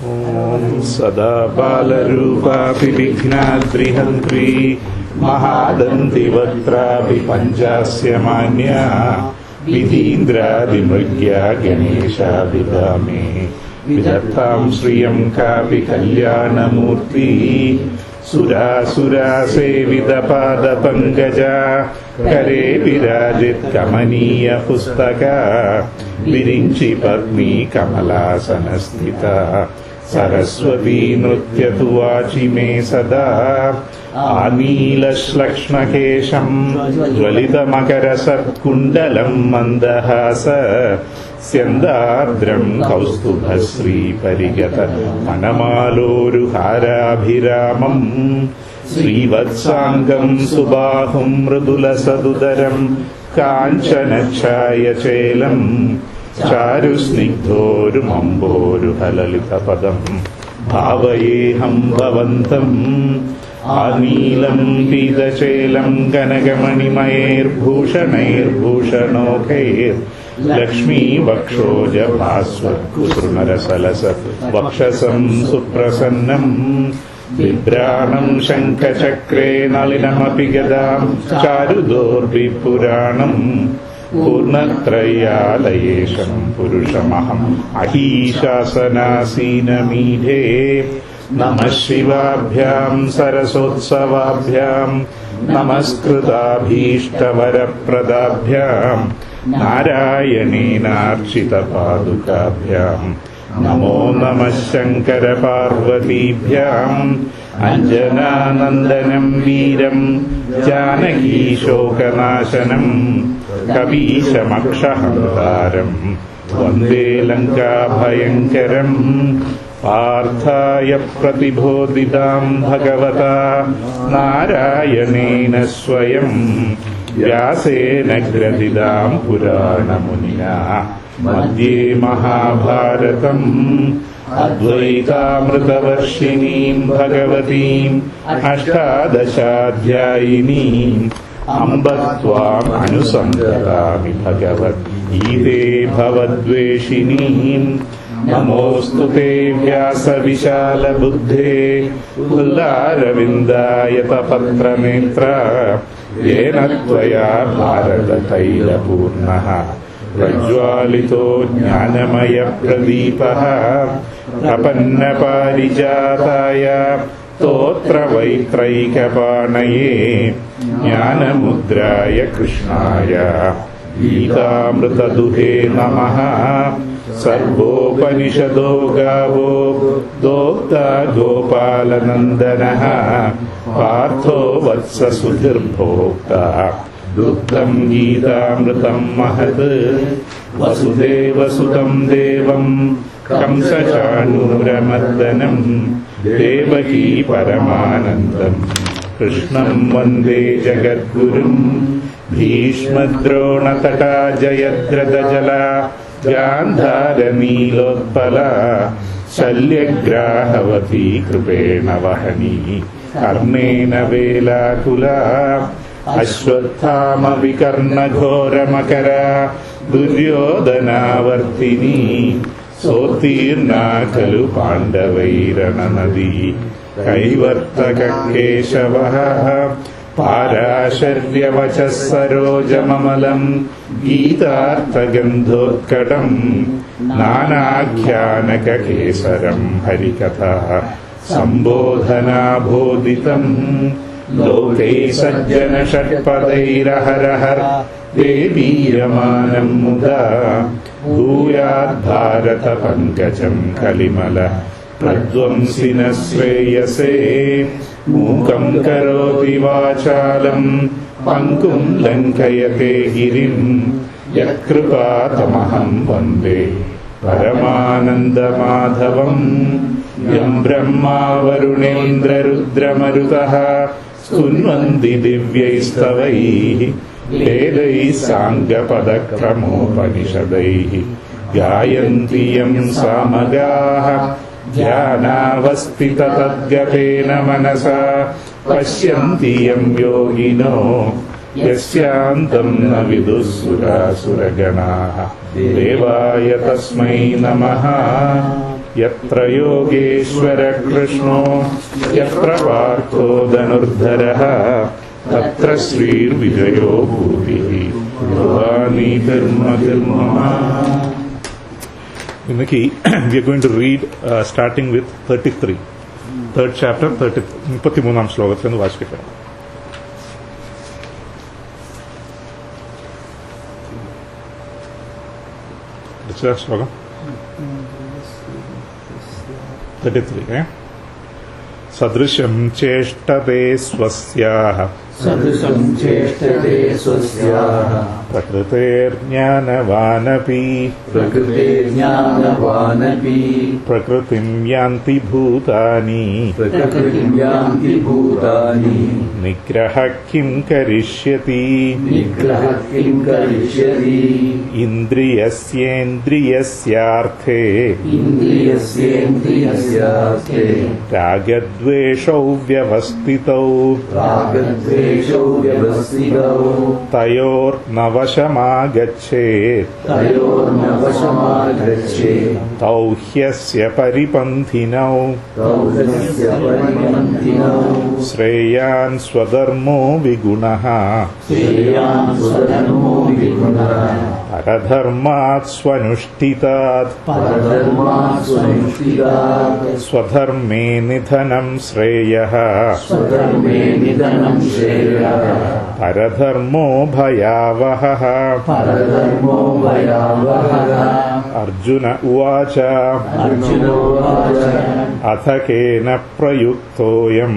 ഓം സദാ ബാലരൂപാപി വിഘ്നാദ്രിഹന്ത്രി മഹാദന്തിവക്ത്രാപി പഞ്ചാസ്യ മാന്യാ വിധീന്ദ്രാദിമൃഗ്യാ ഗണേശാദിഗാമേ വിദഗ്ധാം ശ്രിയം കാപി കല്യാണമൂർത്തി സുരാസുരാസേവിതപാദപങ്കജ കരേ വിരാജിത് കമനീയ പുസ്തക വിരിഞ്ചി പത്നി കമലാസനസ്ഥിത സരസ്വതീ നൃത്യതു വാചി മേ സദാ ആനീലശ്ലക്ഷ്ണകേശം ജ്വലിതമകരസത്കുണ്ഡലം മന്ദഹാസ സ്യന്ദാർദ്രം കൗസ്തുഭശ്രീപരിഗത മനമാലോരുഹാരാഭിരാമം ശ്രീവത്സാംഗം സുബാഹും മൃദുലസദുദരം കാഞ്ചനഛായചേലം ചാരുസ്നിഗ്ധോരുമമ്പോരുഹലലിതപദം ഭാവയേഹം ഭവന്തം ആനീലം പീതചേലം കനകമണിമയൈർഭൂഷണൈർഭൂഷണോഖൈർ ലക്ഷ്മീവക്ഷോജഭാസ്വത്കുസുമരസലസ വക്ഷസം സുപ്രസന്നം ബിഭ്രാണം ശംഖചക്രേ നളിനമപി ഗദാം ചാരുദോർവിപുരാണം പൂർണ്ണത്രയാലയേശം പുരുഷമഹം അഹീശാസനാസീനമീഢേ നമഃ ശിവാഭ്യാം സരസോത്സവാഭ്യാം നമസ്കൃതാഭീഷ്ടവരപ്രദാഭ്യാം നാരായണേനാർച്ചിതപാദുകാഭ്യാം നമോ നമഃ ശങ്കരപാർവതീഭ്യാം അഞ്ജനാനന്ദനം വീരം ജാനകീശോകനാശനം കപീശമക്ഷഹന്താരം വന്ദേ ലങ്കാഭയങ്കരം പാർത്ഥായ പ്രതിബോധിതാം ഭഗവതാ നാരായണേന സ്വയം വ്യാസേന ഗ്രഥിതാം പുരാണമുനിനാ മധ്യേ മഹാഭാരതം അദ്വൈതാമൃതവർഷിണീം ഭഗവതീം അഷ്ടാദശാധ്യായിനീം അംബ ത്വാം അനുസന്തതാമി ഭഗവദ്ഗീതേ ഭവദ്വേഷിണീം നമോസ്തു തേ വ്യാസവിശാലബുദ്ധേ ഉദാരവിന്ദായതപത്രനേത്ര യേന ത്വയാ ഭാരതതൈലപൂർണഃ പ്രജ്വാലിതോ ജ്ഞാനമയപ്രദീപഃ പ്രപന്നപാരിജാതായ സ്തോത്രവൈത്രൈകപാണയേ ജ്ഞാനമുദ്രായ കൃഷ്ണായ ഗീതാമൃതദുഹേ നമഃ സർവോപനിഷദോ ഗാവോ ദോക്താ ഗോപാലനന്ദനഃ പാർത്ഥോ വത്സസുധിർഭോക്താ ദുഗ്ധം ഗീതാമൃതം മഹത് വസുദേവസുതം ദേവം കംസചാണൂരമർദ്ദനം ദേവകീ പരമാനന്ദം കൃഷ്ണം വന്ദേ ജഗദ്ഗുരും ഭീഷ്മദ്രോണതടാ ജയദ്രഥജല ഗാന്ധാരനീലോത്പല ശല്യഗ്രാഹവതി കൃപേണ വഹനീ കർണേന വേലാകുല അശ്വത്ഥാമ വികർണഘോരമകര ദുര്യോധനാവർത്തിനി സോത്തീർണാ ഖലു പാണ്ഡവൈരണനദീ കൈവർത്തക കേശവഃ പാരാശര്യവചഃ സരോജമമലം ഗീതാർത്ഥഗന്ധോത്കടം നാനാഖ്യാനകകേസരം ഹരികഥാ സംബോധനാബോധിതം ലോകൈ സജ്ജന ഷട്പദൈരഹരഹർ ദേവീയമാനം മുദാ ഭൂയാദ്ഭാരത പങ്കജം കലിമല പ്രധ്വംസിന ശ്രേയസേ മൂകം കരോതി വാചാലം പങ്കും ലംഘയത്തെ ഗിരിം യത്കൃപാതമഹം വന്ദേ പരമാനന്ദമാധവം യം ബ്രഹ്മാ വരുണേന്ദ്രരുദ്രമരുതഃ സ്തുന്വന്തി ദിവ്യൈസ്തവൈഃ വേദൈഃ സാംഗപദക്രമോപനിഷദൈഃ ഗായന്തി യം സാമഗാഃ ധ്യാനാവസ്ഥിതതദ്ഗതേന മനസാ പശ്യന്തി യം യോഗിനോ യസ്യാന്തം ന വിദുഃസുരാസുരഗണാഃ ദേവായ തസ്മൈ നമഃ यत्र योगेश्वरः कृष्णो यत्र पार्थो धनुर्धरः तत्र श्रीर्विजयो भूतिः योगानीतिर्मतिर्मम. Inniki, we are going to read starting with 33, third chapter, 33 ശ്ലോകത്തിൽ വായിക്കാം. ശ്ലോകം 33. സദൃശം ചേഷ്ടതേ സ്വസ്യാഃ പ്രകൃതേർജ്ഞാനവാനപി പ്രകൃതിം യാന്തി ഭൂതാനി നിഗ്രഹ കിം കരിഷ്യതി ഇന്ദ്രിയസ്യേന്ദ്രിയസ്യാർത്ഥേ രാഗദ്വേഷൗ വ്യവസ്ഥിതൗ തയോർനവശമാഗച്ഛേത് തൗ ഹ്യസ്യ പരിപന്ഥിനൗ ശ്രേയാൻ സ്വധർമ്മോ വിഗുണഃ പരധർമാത് സ്വനുഷ്ഠിതാത് സ്വധർമ്മേ നിധനം ശ്രേയഃ പരധർമ്മോ ഭയാവഹഃ. അർജുന ഉവാച അഥ കേന പ്രയുക്തോയം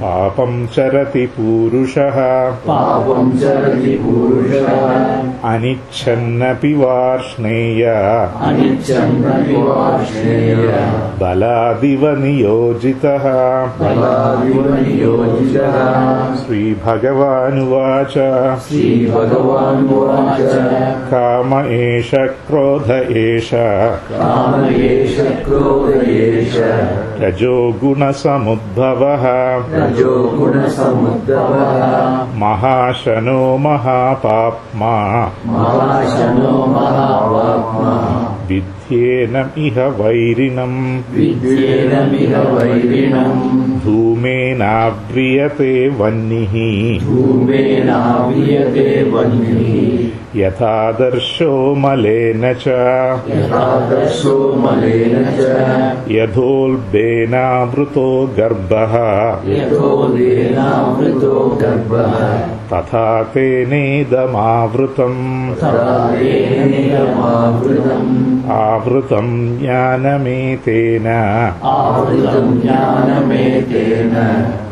പാപം ചരതി പൂരുഷഃ അനിച്ഛന്നപി വാർഷ്ണേയ ബലാദിവ നിയോജിതഃ. ശ്രീഭഗവാനുവാച കാമ ഏഷ ക്രോധ ഏഷ രജോ ഗുണസമുദ്ഭവഃ മഹാശനോ മഹാപാപ്മാ വിദ്യേനം ഇഹ വൈരിണം ധൂമേനാവ്രിയത്തെ വഹ്നിഃ യഥാദർശോ മലേന ച യഥോൽബേനാവൃതോ ഗർഭഃ തഥാ തേനേദമാവൃതം ആവൃതം ജ്ഞാനമേതേന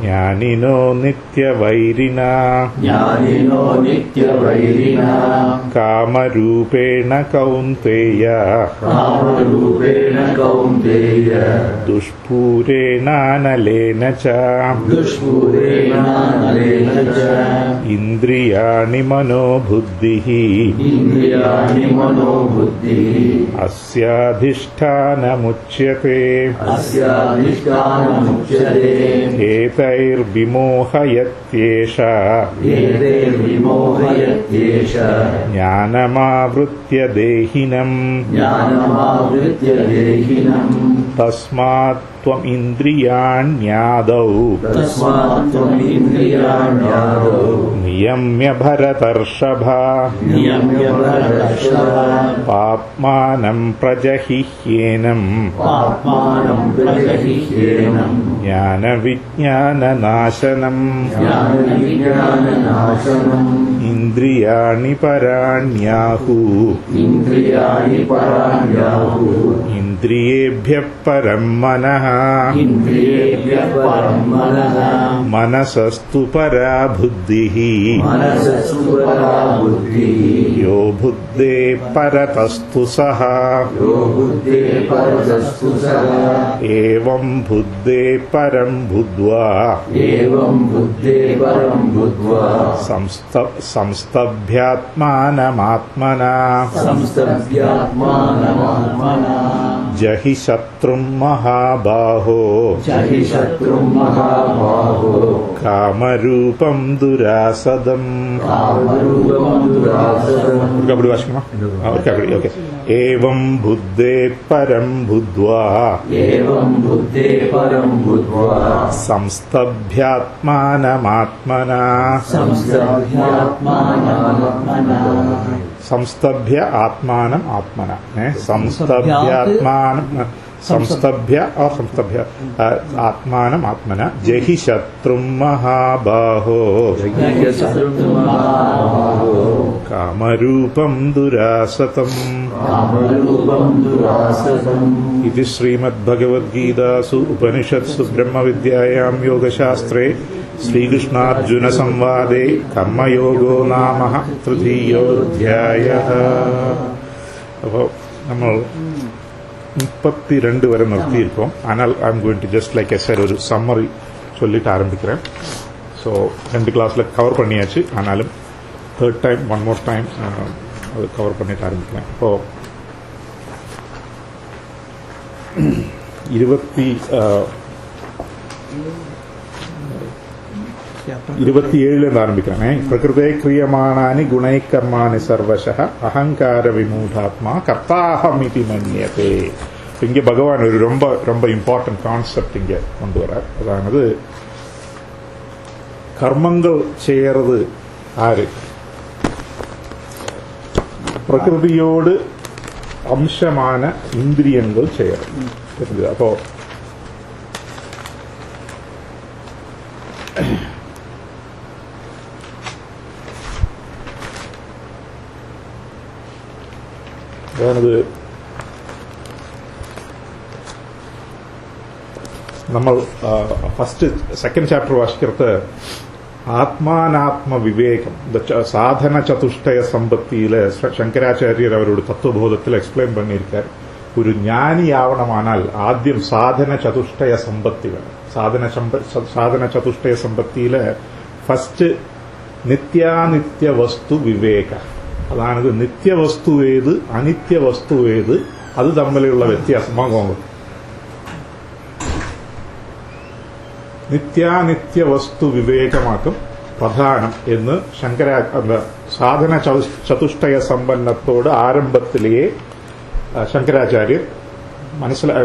ജ്ഞാനിനോ നിത്യവൈരിണാ കാമരൂപേണ കൗന്തേയ ദുഷ്പൂരേണാനലേന ച ഇന്ദ്രിയാണി മനോബുദ്ധിഃ അസ്യാധിഷ്ഠാനമുച്യത്തെ ഏതൈർവിമോഹയത്യേഷ ജ്ഞാനമാവൃത്യ ദേഹിനം തസ്മാത് ത്വം ഇന്ദ്രിയാണ്യാദൗ നിയമ്യ ഭരതർഷഭ പാപ്മാനം പ്രജഹിഹ്യേനം ജ്ഞാനവിജ്ഞാനനാശനം ഇന്ദ്രിയാണി പരാണ്യാഹു ഇന്ദ്രിയേഭ്യഃ പരം മനഃ മനസസ്തു പരാ ബുദ്ധിഃ യോ ബുദ്ധേ പരതസ്തു സഃ ഏവം ബുദ്ധേ പരം ബുദ്ധ്വാ സംസ്തഭ്യാത്മാനമാത്മനാ ജഹി ശത്രും മഹാബാഹോ കാമരൂപം ദുരാസദം. കബഡി വാശിക്കണോ? കബഡി. ഓക്കെ. ഏവം ബുദ്ധേ പരം ബുദ്ധ്വാ സംസ്തഭ്യാത്മാനമാത്മനാ സംസ്തഭ്യ ആത്മാനം ആത്മന. സംസ്തഭ്യ ആത്മാനം ആത്മന. ജഹി ശത്രും മഹാബാഹോ കാമരൂപം ദുരാസതം. ഇത് ശ്രീമദ് ഭഗവത് ഗീതാസു ഉപനിഷത്സു ബ്രഹ്മവിദ്യായാം യോഗശാസ്ത്രേ ശ്രീകൃഷ്ണാർജുന സംവാദേ കർമ്മയോഗോ നാമ തൃതീയോധ്യായഃ. അപ്പോൾ നമ്മൾ 32 വരെ നിർത്തിയിരിക്കും. ஆனால் I am going to just like I set ஒரு சம்மரி சொல்லிட்டு ஆரம்பிக்கிறேன். ஸோ 2 கிளாஸில் கவர் பண்ணியாச்சு. ஆனாலும் third time one more time அது கவர் பண்ணிட்டு ஆரம்பிக்கிறேன். இப்போ 27 ஆரம்பிக்கிறேன். பிரகிருதே கிரியமானானி குணை கர்மானி சர்வசஹ அகங்கார விமூடாத்மா கர்த்தாஹம் இதி மன்யதே. இங்கே பகவான் ஒரு ரொம்ப ரொம்ப இம்பார்ட்டன்ட் கான்செப்ட் இங்கே கொண்டு வரார். அதானது கர்மங்கள் செய்யறது ஆறு? பிரகிருதியோடு அம்சமான இந்திரியங்கள் செய்யறது. அப்போ അതാണത് നമ്മൾ ഫസ്റ്റ് സെക്കൻഡ് ചാപ്റ്റർ വാശിക്കത്ത് ആത്മാനാത്മ വിവേകം സാധന ചതുഷ്ടയ സമ്പത്തിയില് ശങ്കരാചാര്യർ അവരോട് തത്വബോധത്തിൽ എക്സ്പ്ലെയിൻ பண்ணியிருக்கார். ഒരു ജ്ഞാനിയാവണമാനാൽ ആദ്യം സാധന ചതുഷ്ടയ സമ്പത്തി വേണം. സാധന ചതുഷ്ടയ സമ്പത്തിയില് ഫസ്റ്റ് നിത്യാനിത്യ വസ്തു വിവേക. അതാണത് നിത്യവസ്തു ഏത് അനിത്യവസ്തു ഏത് അത് തമ്മിലുള്ള വ്യത്യാസമാകും. നിത്യാനിത്യ വസ്തു വിവേകമാക്കും പ്രധാനം എന്ന് സാധന ചതുഷ്ടയ സമ്പന്നത്തോട് ആരംഭത്തിலேயே ശങ്കരാചാര്യർ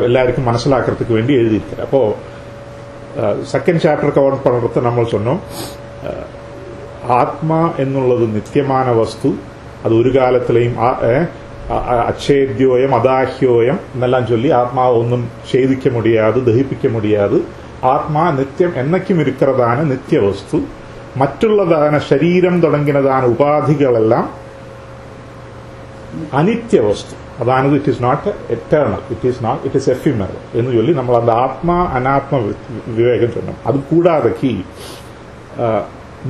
எல்லாருக்கும் മനസ്സിലാக்கிறதுக்கு வேண்டி எழுதியிருக்கிறார். அப்போ செகண்ட் சாப்டர் கவர் பண்றது நம்ம சொன்னோம். ஆத்மா എന്നുള്ളത് നിത്യமான വസ്തു. அது ஒரு காலத்திலையும் அச்சேத்யோயம் அதாஹ்யோயம் എന്നெல்லாம் சொல்லி ஆத்மாவை ஒன்றும் சேதிக்க முடியாது, தகிப்பிக்க முடியாது. ஆத்மா நித்தியம் என்னைக்கும் இருக்கிறதான நித்திய வஸ்து. മറ്റുള്ളതാன ശരീരം തുടങ്ങിയതാണ് ഉപാധികളെല്ലാം അനിത്യ വസ്തു. അതാണത് it is not eternal, it is ephemeral എന്ന് ചൊല്ലി നമ്മൾ അത് ആത്മാ അനാത്മ വിവേകം ചൊല്ലും. അത് കൂടാതെ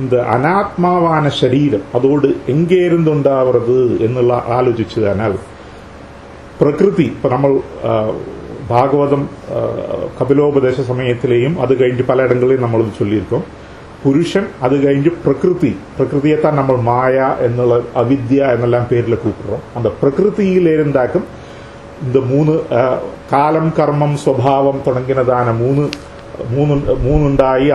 இந்த அனாத்மாவான சரீரம் அதோடு எங்கே இருந்து உண்டாவது എന്നുള്ള ആലോചിച്ചതാനാൽ പ്രകൃതി ഇപ്പൊ നമ്മൾ ഭാഗവതം കപിലോപദേശ സമയത്തിലെയും അത് കഴിഞ്ഞ് പലയിടങ്ങളിലും നമ്മളത് ചൊല്ലിയിരിക്കും. പുരുഷൻ അത് കഴിഞ്ഞ് പ്രകൃതിയെത്താൻ നമ്മൾ മായ എന്നുള്ള അവിദ്യ എന്നെല്ലാം പേരിൽ കൂട്ടുறோம். அந்த പ്രകൃതിയിൽ இருந்தாക്കും இந்த 3 കാലം കർമ്മം സ്വഭാവം തുടങ്ങിയതാണ് മൂന്നുണ്ടായി.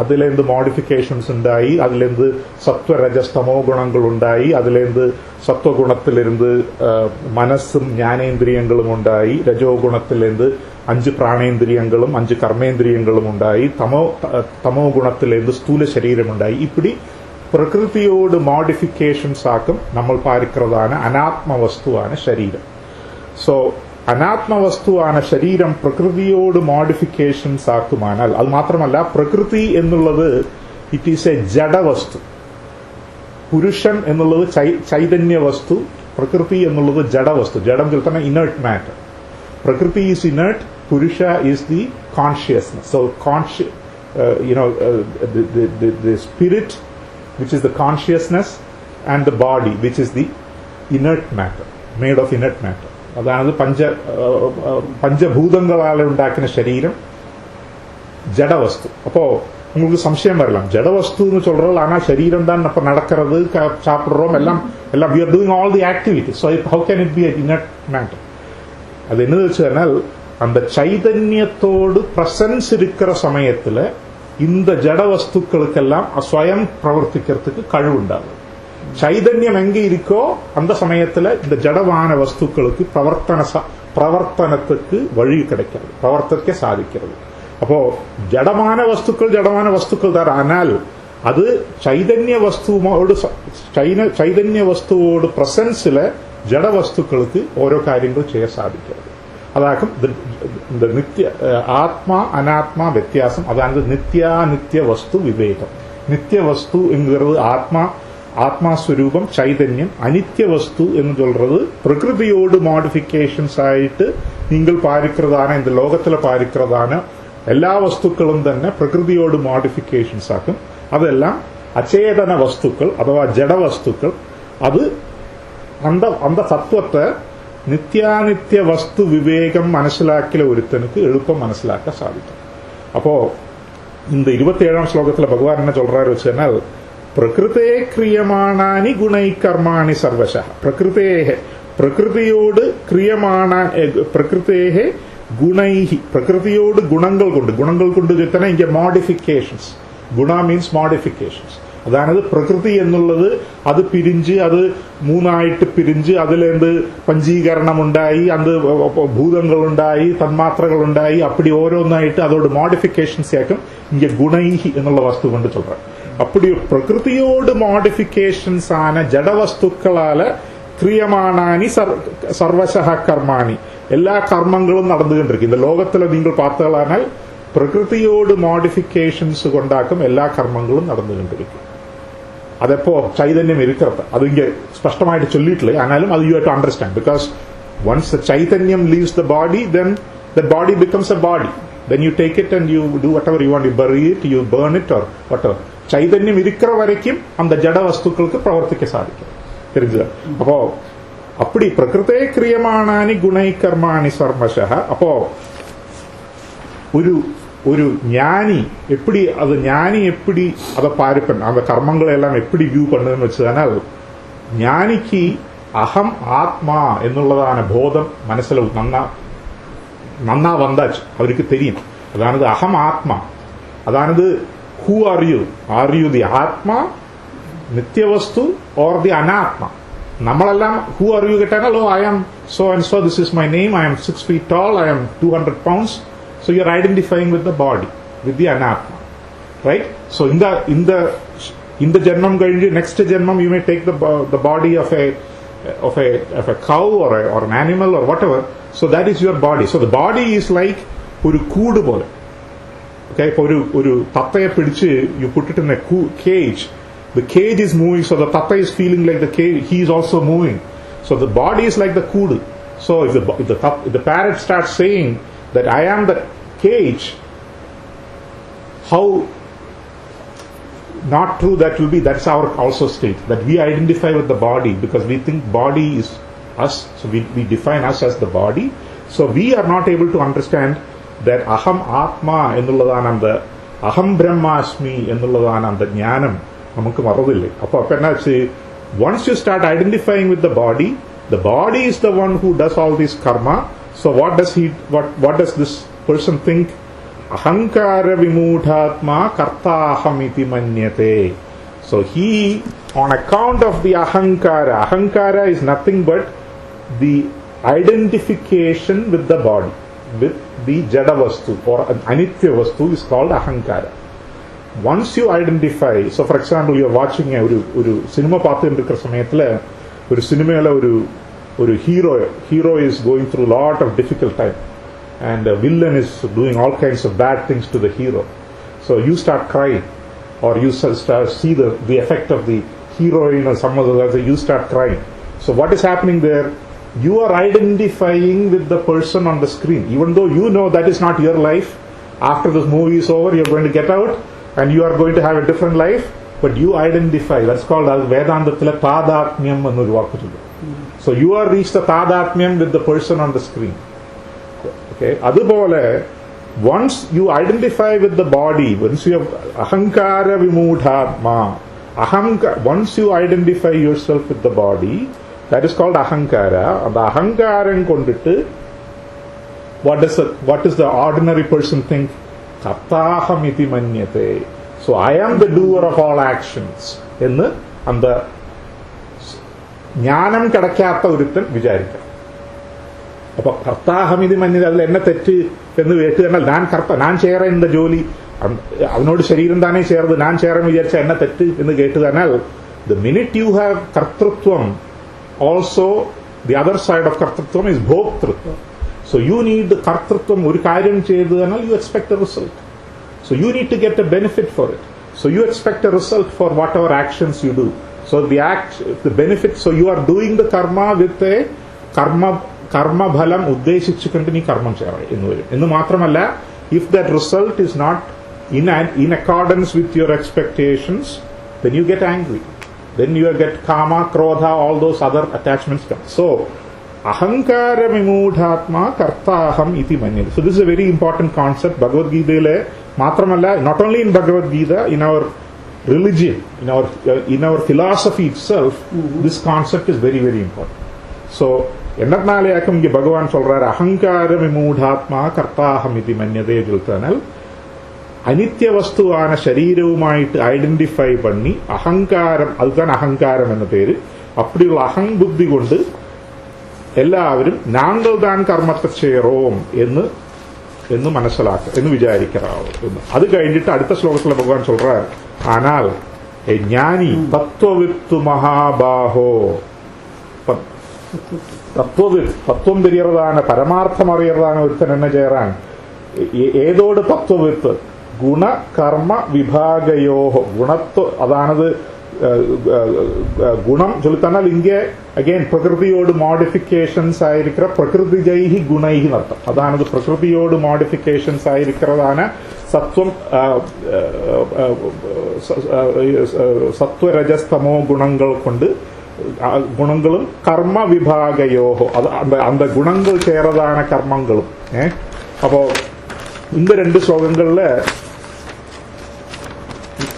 അതിലേന്ത് മോഡിഫിക്കേഷൻസ് ഉണ്ടായി. അതിലേന്ത് സത്വരജസ്തമോ ഗുണങ്ങൾ ഉണ്ടായി. അതിലേന്ത് സത്വഗുണത്തിലിരുന്ന് മനസ്സും ജ്ഞാനേന്ദ്രിയങ്ങളും ഉണ്ടായി. രജോ ഗുണത്തിലേന്ത് 5 പ്രാണേന്ദ്രിയങ്ങളും 5 കർമ്മേന്ദ്രിയങ്ങളും ഉണ്ടായി. തമോ ഗുണത്തിലേന്ത് സ്ഥൂല ശരീരമുണ്ടായി. ഇപ്പടി പ്രകൃതിയോട് മോഡിഫിക്കേഷൻസ് ആക്കും നമ്മൾ പാരിக்கிறதான അനാത്മവസ്തുവാണ് ശരീരം. സോ അനാത്മവസ്തുവാണ് ശരീരം പ്രകൃതിയോട് മോഡിഫിക്കേഷൻസ് ആക്കുമാനാൽ അത് മാത്രമല്ല പ്രകൃതി എന്നുള്ളത് ഇറ്റ് ഈസ് എ ജഡവസ്തു. പുരുഷൻ എന്നുള്ളത് ചൈതന്യ വസ്തു, പ്രകൃതി എന്നുള്ളത് ജഡവസ്തു. ജഡം തന്നെ ഇനേർട്ട് മാറ്റർ. പ്രകൃതി ഈസ് ഇനേർട്ട്, പുരുഷ is the consciousness. So the spirit which is the consciousness and the body which is the inert matter, made of inert matter. അതാണ് പഞ്ചഭൂതങ്ങളാൽ ഉണ്ടാക്കുന്ന ശരീരം ജഡവസ്തു. அப்போ உங்களுக்கு சம்சயம் வரலாம், ஜடவஸ்துன்னு சொல்றோம் ஆனா சரீரம் தான் அப்ப நடக்கிறது, சாப்பிடுறோம், எல்லாம் we are doing all the activities, so how can it be an inert matter? அது என்னது வச்சுனால், அந்த சைதன்யத்தோடு பிரசன்ஸ் இருக்கிற சமயத்துல இந்த ஜட வஸ்துக்களுக்கெல்லாம் ஸ்வயம் பிரவர்த்திக்கிறதுக்கு கழிவு உண்டாகும். சைதன்யம் எங்க இருக்கோ அந்த சமயத்துல இந்த ஜடமான வஸ்துக்களுக்கு பிரவர்த்தனத்துக்கு வழி கிடைக்கிறது, பிரவர்த்தத்தை சாதிக்கிறது. அப்போ ஜடமான வஸ்துக்கள் தான். ஆனால் அது சைதன்ய வஸ்துவோடு பிரசன்ஸ்ல ஜட வஸ்துக்களுக்கு ஓரோ காரியங்கள் செய்ய சாதிக்கிறது. அதாகும் இந்த நித்திய ஆத்மா அனாத்மா வித்தியாசம். அதாவது நித்திய வஸ்து விவேகம். நித்திய வஸ்து என்கிறது ஆத்மா ஸ்வரூபம் சைதன்யம். அனித்திய வஸ்து என்று சொல்றது பிரகிருதியோடு மாடிஃபிகேஷன்ஸ் ஆயிட்டு நீங்கள் பார்க்கிறதான இந்த லோகத்துல பார்க்கிறதான எல்லா வஸ்துக்களும் തന്നെ പ്രകൃതിയോട് മോഡിഫിക്കേഷൻസ് ആക്കും. അതെല്ലാം അചേതന വസ്തുക്കൾ അഥവാ ജഡവസ്തുക്കൾ. അത് அந்த தத்துவத்தை நித்தியானித்திய வஸ்து விவேகம் മനസ്സിലാക്കിയ ഒരുത്തனுக்கு எളുപ്പം മനസ്സിലാക്കാൻ സാധിക്കും. அப்போ இந்த 27ஆம் ஸ்லோகத்துல பகவான் என்ன சொல்றாரு வச்சுன்னா, பிரகிருதே கிரியமானானி குணை கர்மாணி சர்வசः. பிரகிருதியோடு கிரியமான பிரகிருதேஹே குணைஹி. பிரகிருதியோடு குணங்கள் கொண்டு எத்தனை இங்க மாடிஃபிகேஷன்ஸ். Guna means modifications. അതായത് പ്രകൃതി എന്നുള്ളത് അത് പിരിഞ്ച്, അത് മൂന്നായിട്ട് പിരിഞ്ച്, അതിലേന്ത് പഞ്ചീകരണമുണ്ടായി, അത് ഭൂതങ്ങളുണ്ടായി, തന്മാത്രകളുണ്ടായി, അപ്പടി ഓരോന്നായിട്ട് അതോട് മോഡിഫിക്കേഷൻസ് ആക്കും. ഇങ്ങ ഗുണൈഹി എന്നുള്ള വസ്തു കൊണ്ട് சொல்றேன். அப்படி பிரகிருதியோடு மாடிஃபிகேஷன்ஸ் ஆன ஜட வஸ்துக்களால கிரியமானானி சர்வசக கர்மாணி. எல்லா கர்மங்களும் நடந்துகின்றிருக்கு. இந்த லோகத்துல நீங்கள் பார்த்தால் പ്രകൃതിയോട് മോഡിഫിക്കേഷൻസ് കൊണ്ടാക്കും എല്ലാ കർമ്മങ്ങളും നടന്നുകൊണ്ടിരിക്കും. അതെപ്പോ ചൈതന്യം ഇരിക്കരുത്, അത് ഇങ്ങനെ സ്പഷ്ടമായിട്ട് ചൊല്ലിയിട്ടില്ല. ആനാലും അത് you have to understand. Because once the chaitanyam leaves the body, then the body becomes a body. Then you take it and you do whatever you want. You bury it, you burn it or whatever. ചൈതന്യം ഇരിக்கிற வரைக்கும் அந்த ஜட வஸ்துக்களுக்கு பிரവർത്തിக்க சாதிக்கும். தெரிஞ்சது? அப்போ அப்படி பிரகிருதே கிரியமானானி குணை கர்மாணி சர்வசः. அப்போ ஒரு ஞானி எப்படி அதை பாரிப்பன் அந்த கர்மங்களை எல்லாம் எப்படி வியூ பண்ணுதுன்னு வச்சதுனால், ஞானிக்கு அகம் ஆத்மா എന്നുള്ളதான ബോധം മനസ്സിൽ നന്നാ വந்தாச்சு. അവർക്ക് தெரியும். അതാണത് അഹം ആത്മാ. അതാണത് ഹൂ ആർ യു ദി ആത്മാ, നിത്യവസ്തു ഓർ ദി അനാത്മ. നമ്മളെല്ലാം ഹൂ ആർ യു കേട്ടാൽ, oh I am so and so, this is my name, I am 6 feet tall, I am 200 pounds. So you're identifying with the body, with the anatma, right? So in the janmam കഴിഞ്ഞ് next janmam you may take the body of a cow or an animal or whatever. So that is your body. So the body is like ഒരു കൂട് പോലെ. Okay, ഇപ്പൊ ഒരു തത്തയെ പിടിച്ച് you put it in a cage. The cage is moving, so the tata is feeling like the cage, he is also moving. So the body is like the kudu. So if the parrot starts saying that I am the cage, how not true that will be. That's our also state, that we identify with the body because we think body is us, so we define us as the body. So we are not able to understand that aham atma എന്നുള്ളതാണ് அந்த aham brahmasmi എന്നുള്ളതാണ് அந்த ஞானம் നമുക്ക് മറന്നില്ലേ. അപ്പോൾ എന്നാ once you start identifying with the body is the one who does all this karma. So what does this person think? Ahankara vimudhatma kartaham iti manyate. So he, on account of the ahankara is nothing but the identification with the body, with the jada vastu or anitya vastu is called ahankara. Once you identify, so for example you are watching ഒരു cinema பார்த்துட்டு സമയத்துல ഒരു സിനിമയിലെ ഒരു hero is going through a lot of difficult time and a villain is doing all kinds of bad things to the hero. So you start crying, or you start see the effect of the heroine or some other, you start crying. So what is happening there? You are identifying with the person on the screen, even though you know that is not your life. After this movie is over, you are going to get out and you are going to have a different life, but you identify. That's called Vedantathila tadatmyam ennu vaakku. So you are reached the tadatmyam with the person on the screen. Okay, adupole once you identify with the body, once you have ahankara vimudhatma, once you identify yourself with the body, that is called ahankara. And ahankaram kondittu what does the ordinary person think? Kartaham iti manyate. So I am the doer of all actions എന്ന് அந்த ജ്ഞാനം കിടക്കാത്ത ഒരുത്തൻ വിചാരിക്കാം. അപ്പൊ കർത്താഹമിതി മഞ്ഞത് അതിൽ എന്നെ തെറ്റ് എന്ന് കേട്ട് കഴിഞ്ഞാൽ ഞാൻ ചേരേണ്ട ജോലി അവനോട് ശരീരം താനേ ചേർന്ന് ഞാൻ ചേരാൻ വിചാരിച്ച എന്നെ തെറ്റ് എന്ന് കേട്ട് കഴിഞ്ഞാൽ the minute you have kartrutvam, also the other side of kartrutvam is bhoktrutvam. So you need the kartrutvam, ഒരു കാര്യം ചെയ്തു കഴിഞ്ഞാൽ you expect a result. So you need to get a benefit for it. So you expect a result for whatever actions you do. So the benefit, so you are doing the karma with a karma bhalam ഉദ്ദേശിച്ചുകൊണ്ട് നീ കർമ്മം ചെയ്യണം എന്ന് വരും. എന്ന് മാത്രമല്ല, if that result is not in accordance with your expectations, then you get angry. Then you get kama, krodha, all those other attachments come. So ahankara vimudhatma kartaham iti manyate. So this is a very important concept. Bhagavad Gita matramalla, not only in Bhagavad Gita, in our religion, in our philosophy itself, this concept is very, very important. So என்னத்னாலேயாக்கும் இங்கே பகவான் சொல்றாரு அகங்கார விமூடாத்மா கர்த்தாஹம் இது மன்யதே சொல்லிட்டானால் அனித்திய வஸ்துவான சரீரவுமாயிட்டு identify பண்ணி அகங்காரம், அதுதான் அகங்காரம் என்ற பேரு, அப்படி உள்ள அகங் புத்தி கொண்டு എല്ലാവരും നാങ്കൾ താൻ കർമ്മത്തെ ചെയ്യറോം എന്ന് മനസ്സിലാക്കുക എന്ന് വിചാരിക്കാവോ എന്ന്. അത് കഴിഞ്ഞിട്ട് അടുത്ത ശ്ലോകത്തിൽ ഭഗവാൻ சொல்றார், ஆனால் ஞானி தத்துவவித்து மகாபாஹோ, തത്വം തിരിയറതാണ്, പരമാർത്ഥം അറിയറതാണ് ഒരുത്തൻ എന്നെ ചേരാൻ ഏതോട് തത്വവിത്ത് ഗുണ കർമ്മ വിഭാഗയോഹോ ഗുണത്വ, അതാണത് குணம் சொல்லித்தானால் இங்கே அகெயின் பிரகிருதியோடு மாடிஃபிகேஷன்ஸ் ஆயிருக்கிற பிரகிருதி ஜெய்ஹி குணைஹி அர்த்தம். அதானது பிரகிருதியோடு மாடிஃபிகேஷன்ஸ் ஆயிருக்கிறதான சத்வம் சத்வரஜஸ்தமோ குணங்கள் கொண்டு குணங்களும் கர்ம விபாகயோகோ அந்த குணங்கள் சேரதான கர்மங்களும். அப்போ இந்த ரெண்டு ஸ்லோகங்கள்ல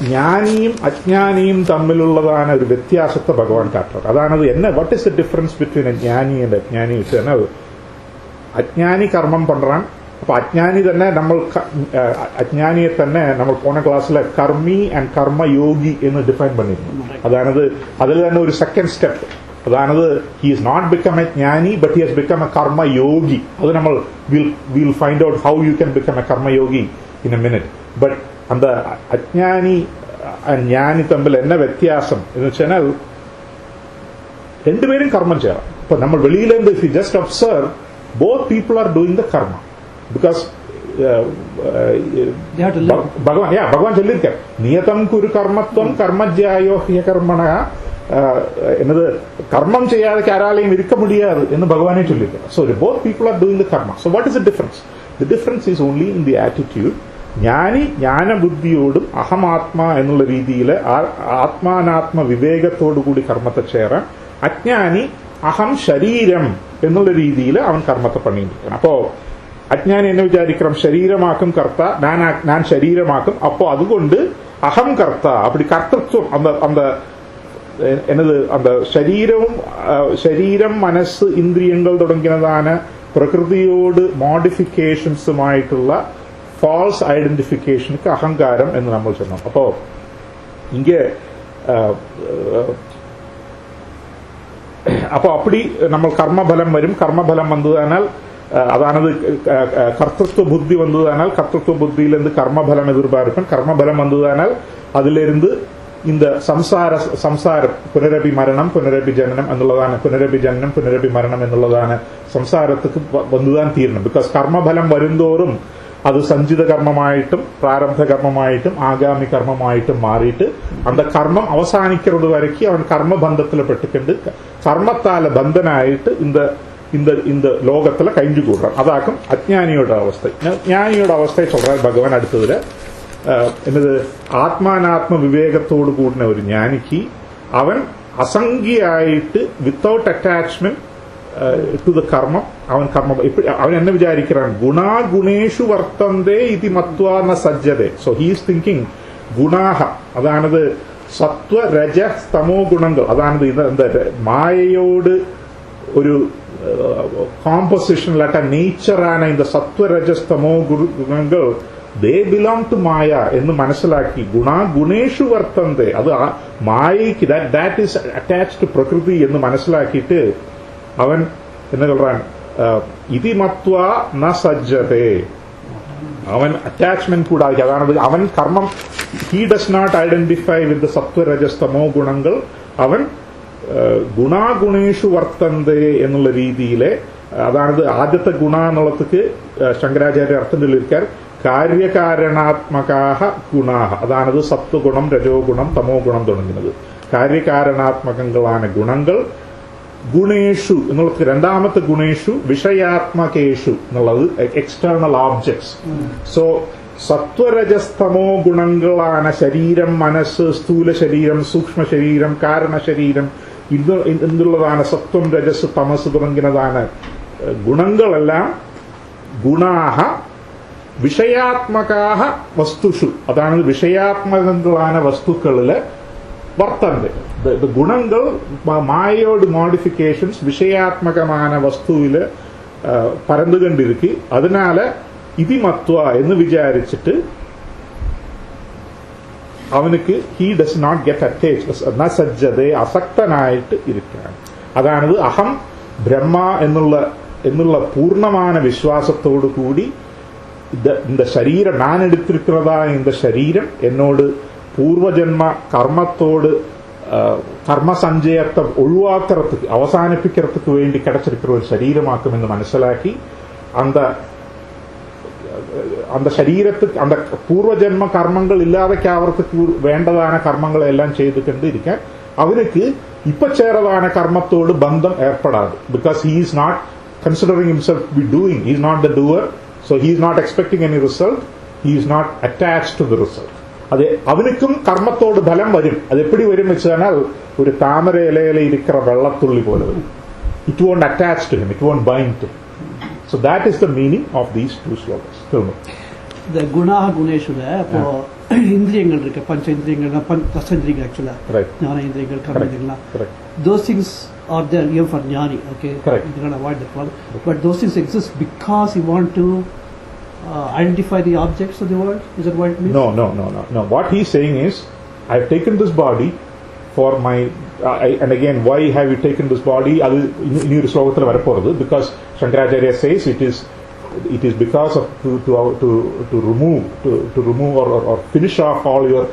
ജ്ഞാനിയും അജ്ഞാനിയും തമ്മിലുള്ളതാണ് ഒരു വ്യത്യാസത്തെ ഭഗവാൻ കാട്ടുന്നത്. അതാണത് what is the difference between a jnani and ajnani വെച്ചാൽ അജ്ഞാനി കർമ്മം പண்றான். അപ്പൊ അജ്ഞാനി തന്നെ അജ്ഞാനിയെ തന്നെ നമ്മൾ പോണ ക്ലാസ്സിലെ കർമ്മി ആൻഡ് കർമ്മയോഗി എന്ന് ഡിഫൈൻ பண்ணிருந்தோம். അതാണത് അതിൽ തന്നെ ഒരു സെക്കൻഡ് സ്റ്റെപ്പ്, അതാണത് he is not become a jnani but he has become a karmayogi. അത് നമ്മൾ will find out how you can become a karmayogi in a minute. But அந்த அஜ்ஞானி ஞானி தമ്മിൽ என்ன வித்தியாசம் എന്ന് വെച്ചാൽ രണ്ടുപേരും കർമ്മം ചെയ്യണം. ഇപ്പൊ നമ്മൾ വെളിയിലെന്ത് if you just observe, both people are doing the karma because ഭഗവാൻ ചൊല്ലിയിരിക്കാം നിയതം കുരു കർമ്മത്വം കർമ്മജ്യായോ ഹ്യകർമ്മണ എന്നത് കർമ്മം ചെയ്യാതെ ആരാലെയും ഇരിക്ക മുടിയാത് എന്ന് ഭഗവാനെ ചൊല്ലിയിരിക്കാം. So both people are doing the karma. So what is the difference? The difference is only in the attitude. ജ്ഞാനി ജ്ഞാനബുദ്ധിയോടും അഹമാത്മാ എന്നുള്ള രീതിയിൽ ആത്മാനാത്മ വിവേകത്തോടുകൂടി കർമ്മത്തെ ചേരാൻ, അജ്ഞാനി അഹം ശരീരം എന്നുള്ള രീതിയിൽ അവൻ കർമ്മത്തെ പണിയിരിക്കണം. അപ്പോ അജ്ഞാനി എന്നെ വിചാരിക്കണം ശരീരമാക്കും കർത്ത, ഞാൻ ശരീരമാക്കും, അപ്പോ അതുകൊണ്ട് അഹം കർത്ത அப்படி கர்த்தத்துவம் அந்த ശരീരം മനസ്സ് ഇന്ദ്രിയങ്ങൾ തുടങ്ങിയതാണ് പ്രകൃതിയോട് മോഡിഫിക്കേഷൻസുമായിട്ടുള്ള ஃபால்ஸ் ஐடென்டிஃபிகேஷனுக்கு அகங்காரம் என்று நம்ம சொன்னோம். அப்போ இங்கே அப்போ அப்படி நம்ம கர்மபலம் வரும். கர்மபலம் வந்ததானால் அதானது கர்த்தத்துவ புத்தி வந்ததானால் கர்த்தத்துவ புத்தியிலிருந்து கர்மபலம் எதிர்பார்ப்பேன். கர்மபலம் வந்ததானால் அதிலிருந்து இந்த സംസാരം പുനരപി മരണം പുനരപി ജനനം എന്നുള്ളതാണ്, പുനരപി ജനനം പുനരപി മരണം എന്നുള്ളതാണ് സംസാരத்துக்கு வந்துதான் தீரணும். பிகாஸ் கர்மபலம் வருந்தோறும் அது சஞ்சித கர்மமாயிட்டும் பிராரப்த கர்மமாயிட்டும் ஆகாமி கர்மமாயிட்டும் மாறிட்டு அந்த கர்மம் அவசானிக்கிறது வரைக்கும் அவன் கர்ம பந்தத்தில் பெட்டுக்கொண்டு கர்மத்தால பந்தனாயிட்டு இந்த லோகத்துல கழிஞ்சு கூடுறான். அதாக்கும் அஜ்ஞானியோட அவஸ்தை. ஞானியோட அவஸ்தை சொல்றார் பகவான் அடுத்ததுல. என்னது ആത്മാനാത്മ വിവേകത്തോടു കൂടിന ഒരു ജ്ഞാനിക്ക് അവൻ അസംഖ്യയായിട്ട് വിത്തൗട്ട് അറ്റാച്ച്മെന്റ് ടു ദ കർമ്മം അവൻ എന്നെ വിചാരിക്കാൻ ഗുണാഗുണേഷു വർത്തന്തേ ഇതി മത്വാ ന സജ്ജതേ. സോ ഹി ഈസ് തിങ്കിങ് ഗുണാഹ, അതാണത് സത്വ രജ തമോ ഗുണങ്ങൾ, അതാണത് ഇത് എന്താ മായയോട് ഒരു കോമ്പോസിഷനിലാട്ട നേച്ചറാണ് இந்த സത്വ രജസ് തമോ ഗുണങ്ങൾ ദേ ബിലോങ് ടു മായ എന്ന് മനസ്സിലാക്കി ഗുണേഷു വർത്തന്തെ, അത് മായയ്ക്ക് ദാറ്റ് ഈസ് അറ്റാച്ച്ഡ് ടു പ്രകൃതി എന്ന് മനസ്സിലാക്കിയിട്ട് അവൻ എന്ന് പറയാൻ ഇതി മത്വ ന സജ്ജതേ, അവൻ അറ്റാച്ച്മെന്റ് കൂടാതെ, അതാണ് അവൻ കർമ്മം, he does not identify with sattva rajas tamo ഗുണങ്ങൾ, അവൻ ഗുണാഗുണേഷു വർത്തന്തെ എന്നുള്ള രീതിയിലെ, അതാണത് ആദ്യത്തെ ഗുണ എന്നുള്ളതൊക്കെ ശങ്കരാചാര്യ അർത്ഥം ചൊല്ലിയിരിക്കാൻ കാര്യകാരണാത്മകാഹ ഗുണാഹ, അതാണത് സത്വഗുണം രജോ ഗുണം തമോ ഗുണം തുടങ്ങുന്നത്. കാര്യകാരണാത്മകങ്ങളാണ് ഗുണങ്ങൾ. ഗുണേഷു എന്നുള്ളത് രണ്ടാമത്തെ ഗുണേഷു വിഷയാത്മകേഷു എന്നുള്ളത് എക്സ്റ്റേണൽ ഓബ്ജക്ട്സ്. സോ സത്വരജസ്തമോ ഗുണങ്ങളാണ് ശരീരം, മനസ്സ്, സ്ഥൂല ശരീരം, സൂക്ഷ്മ ശരീരം, കാരണ ശരീരം എന്നുള്ളതാണ് സത്വം രജസ് തമസ് തുടങ്ങുന്നതാണ് ഗുണങ്ങളെല്ലാം. ഗുണാഹ വിഷയാത്മകാഹ വസ്തുഷു, അതാണ് വിഷയാത്മകങ്ങളാണ് വസ്തുക്കളില് വർത്തന്തെ. ഗുണങ്ങൾ മായയോട് മോഡിഫിക്കേഷൻസ് വിഷയാത്മകமான വസ്തുവില് പരന്നുകൊണ്ടിരിക്കും. അതിനാല് ഇതിമത്വ എന്ന് വിചാരിച്ചിട്ട് അവനക്ക് he does not get attached, ന സജ്ജതേ, അസക്തനായിട്ട് ഇരിക്കുകയാണ്. അതാണത് അഹം ബ്രഹ്മ എന്നുള്ള പൂർണ്ണமான വിശ്വാസത്തോടു കൂടി இந்த ശരീരം ഞാൻ എടുത്തിരിക്കുന്നതായ இந்த ശരീരം എന്നോട് പൂർവജന്മ കർമ്മത്തോട് കർമ്മസഞ്ചയത്തെ ഒഴിവാക്കறதுக்கு അവസാനിപ്പിக்கிறதுக்கு വേണ്ടി கிடைச்சிருக்கிற ஒரு ശരീരമാക്കുമെന്ന് മനസ്സിലാക്കി அந்த ശരീരத்துக்கு அந்த പൂർവജന്മ കർമ്മങ്ങൾ ഇല്ലാതെക്കാവறதுக்கு വേണ്ടതാன കർമ്മങ്ങളെ എല്ലാം ചെയ്തുകൊണ്ട് ഇരിക്കാൻ അവർക്ക് ഇപ്പൊ ചേർന്നതാன കർമ്മത്തോട് ബന്ധം ഏർപ്പെടാതെ. Because he is not considering himself be doing, he is not the doer, so he is not expecting any result, he is not attached to the result. അത് അവനുക്കും കർമ്മത്തോട് ഫലം വരും. അത് എപ്പടി വരും വെച്ചാൽ ഒരു താമര ഇലയില ഇരിക്കുന്ന വെള്ളത്തുള്ളി പോലെ വരും. It won't attach to him, it won't bind to. So that is the meaning of these two slokas. The gunaha guneshula, appo indriyangal irukku, pancha indriyangal, dasanjriyangal actually, jnana indriyangal, karma indriyangal, those things are there even for jnani. Okay, you cannot avoid that one. But those things exist because you want to identify the objects of the world. Is that what it means? No. What he's saying is, I've taken this body for my and again, why have you taken this body? Adu innu slokathil varaporudhu, because Shankaracharya says it is because of to remove or finish off all your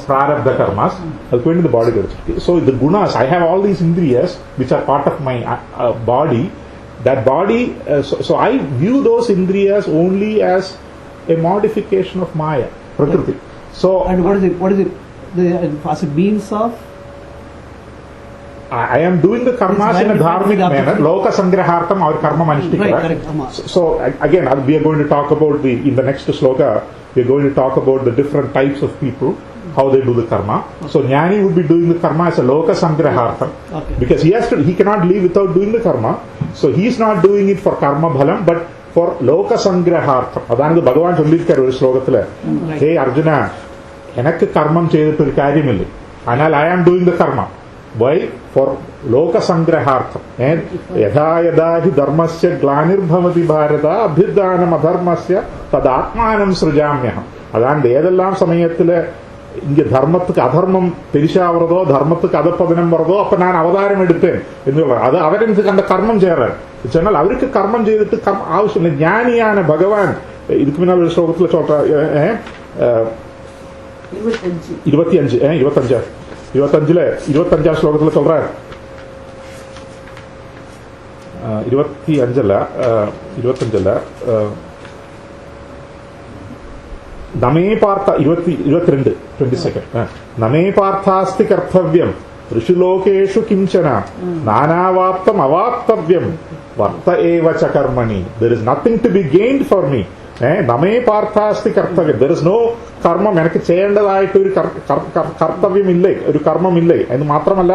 prarabdha karmas. Adu pointu the body kadichirukku. So the gunas, I have all these indriyas which are part of my body. That body, so I view those indriyas only as a modification of Maya, Prakriti. So and what is it as a means of? I am doing the karmas in a dharmic manner. Loka sangrahartam or karma manishtikara. So again, we are going to talk about in the next sloka, we are going to talk about the different types of people, how they do the karma. Okay. So jnani would be doing the karma as a loka sangrahartam, because he cannot live without doing the karma. So he is not doing it for karma bhalam, but for loka sangrahartam. Adanu Bhagavan sollirukkaru oru slokathile, hey Arjuna, enakku karmam cheyidittu oru karyamilla, anal I am doing the karma. Why? For loka sangrahartham. And yada yada hi dharmasya glanirbhavati bharata abhidhanam adharmasya tadatmanam srujamyaham. അതാണ്ട് ഏതെല്ലാം സമയത്തില് ഇങ്ങ ധർമ്മത്തിക്ക് അധർമ്മം തിരിച്ചാവറതോ ധർമ്മത്തിക്ക് അധപ്പതനം വറതോ അപ്പൊ ഞാൻ അവതാരം എടുത്തേൻ എന്നുള്ളത്, അത് അവരെനിക്ക് കണ്ട കർമ്മം ചെയ്യാൻ വെച്ചാൽ അവർക്ക് കർമ്മം ചെയ്തിട്ട് ആവശ്യമില്ല. ജ്ഞാനിയാണ് ഭഗവാൻ. ഇതുക്ക് പിന്നെ ഒരു ശ്ലോകത്തിലെ ചോട്ട 25 ശ്ലോകത്തിൽ சொல்றார். 25 നമേ പാർത്ഥ 22 നമേ പാർത്ഥാസ്തി കർത്തവ്യം ഋഷിലോകേഷു കിംചന നാനാവാപ്തം അവാപ്തവ്യം വർത്ത ഏവ ച കർമ്മണി. There is nothing to be gained for me. നമേ പാർത്ഥാസ്തി കർത്തവ്യം. There is no കർമ്മം, എനിക്ക് ചെയ്യേണ്ടതായിട്ട് ഒരു കർത്തവ്യമില്ലേ, ഒരു കർമ്മമില്ലേ എന്ന് മാത്രമല്ല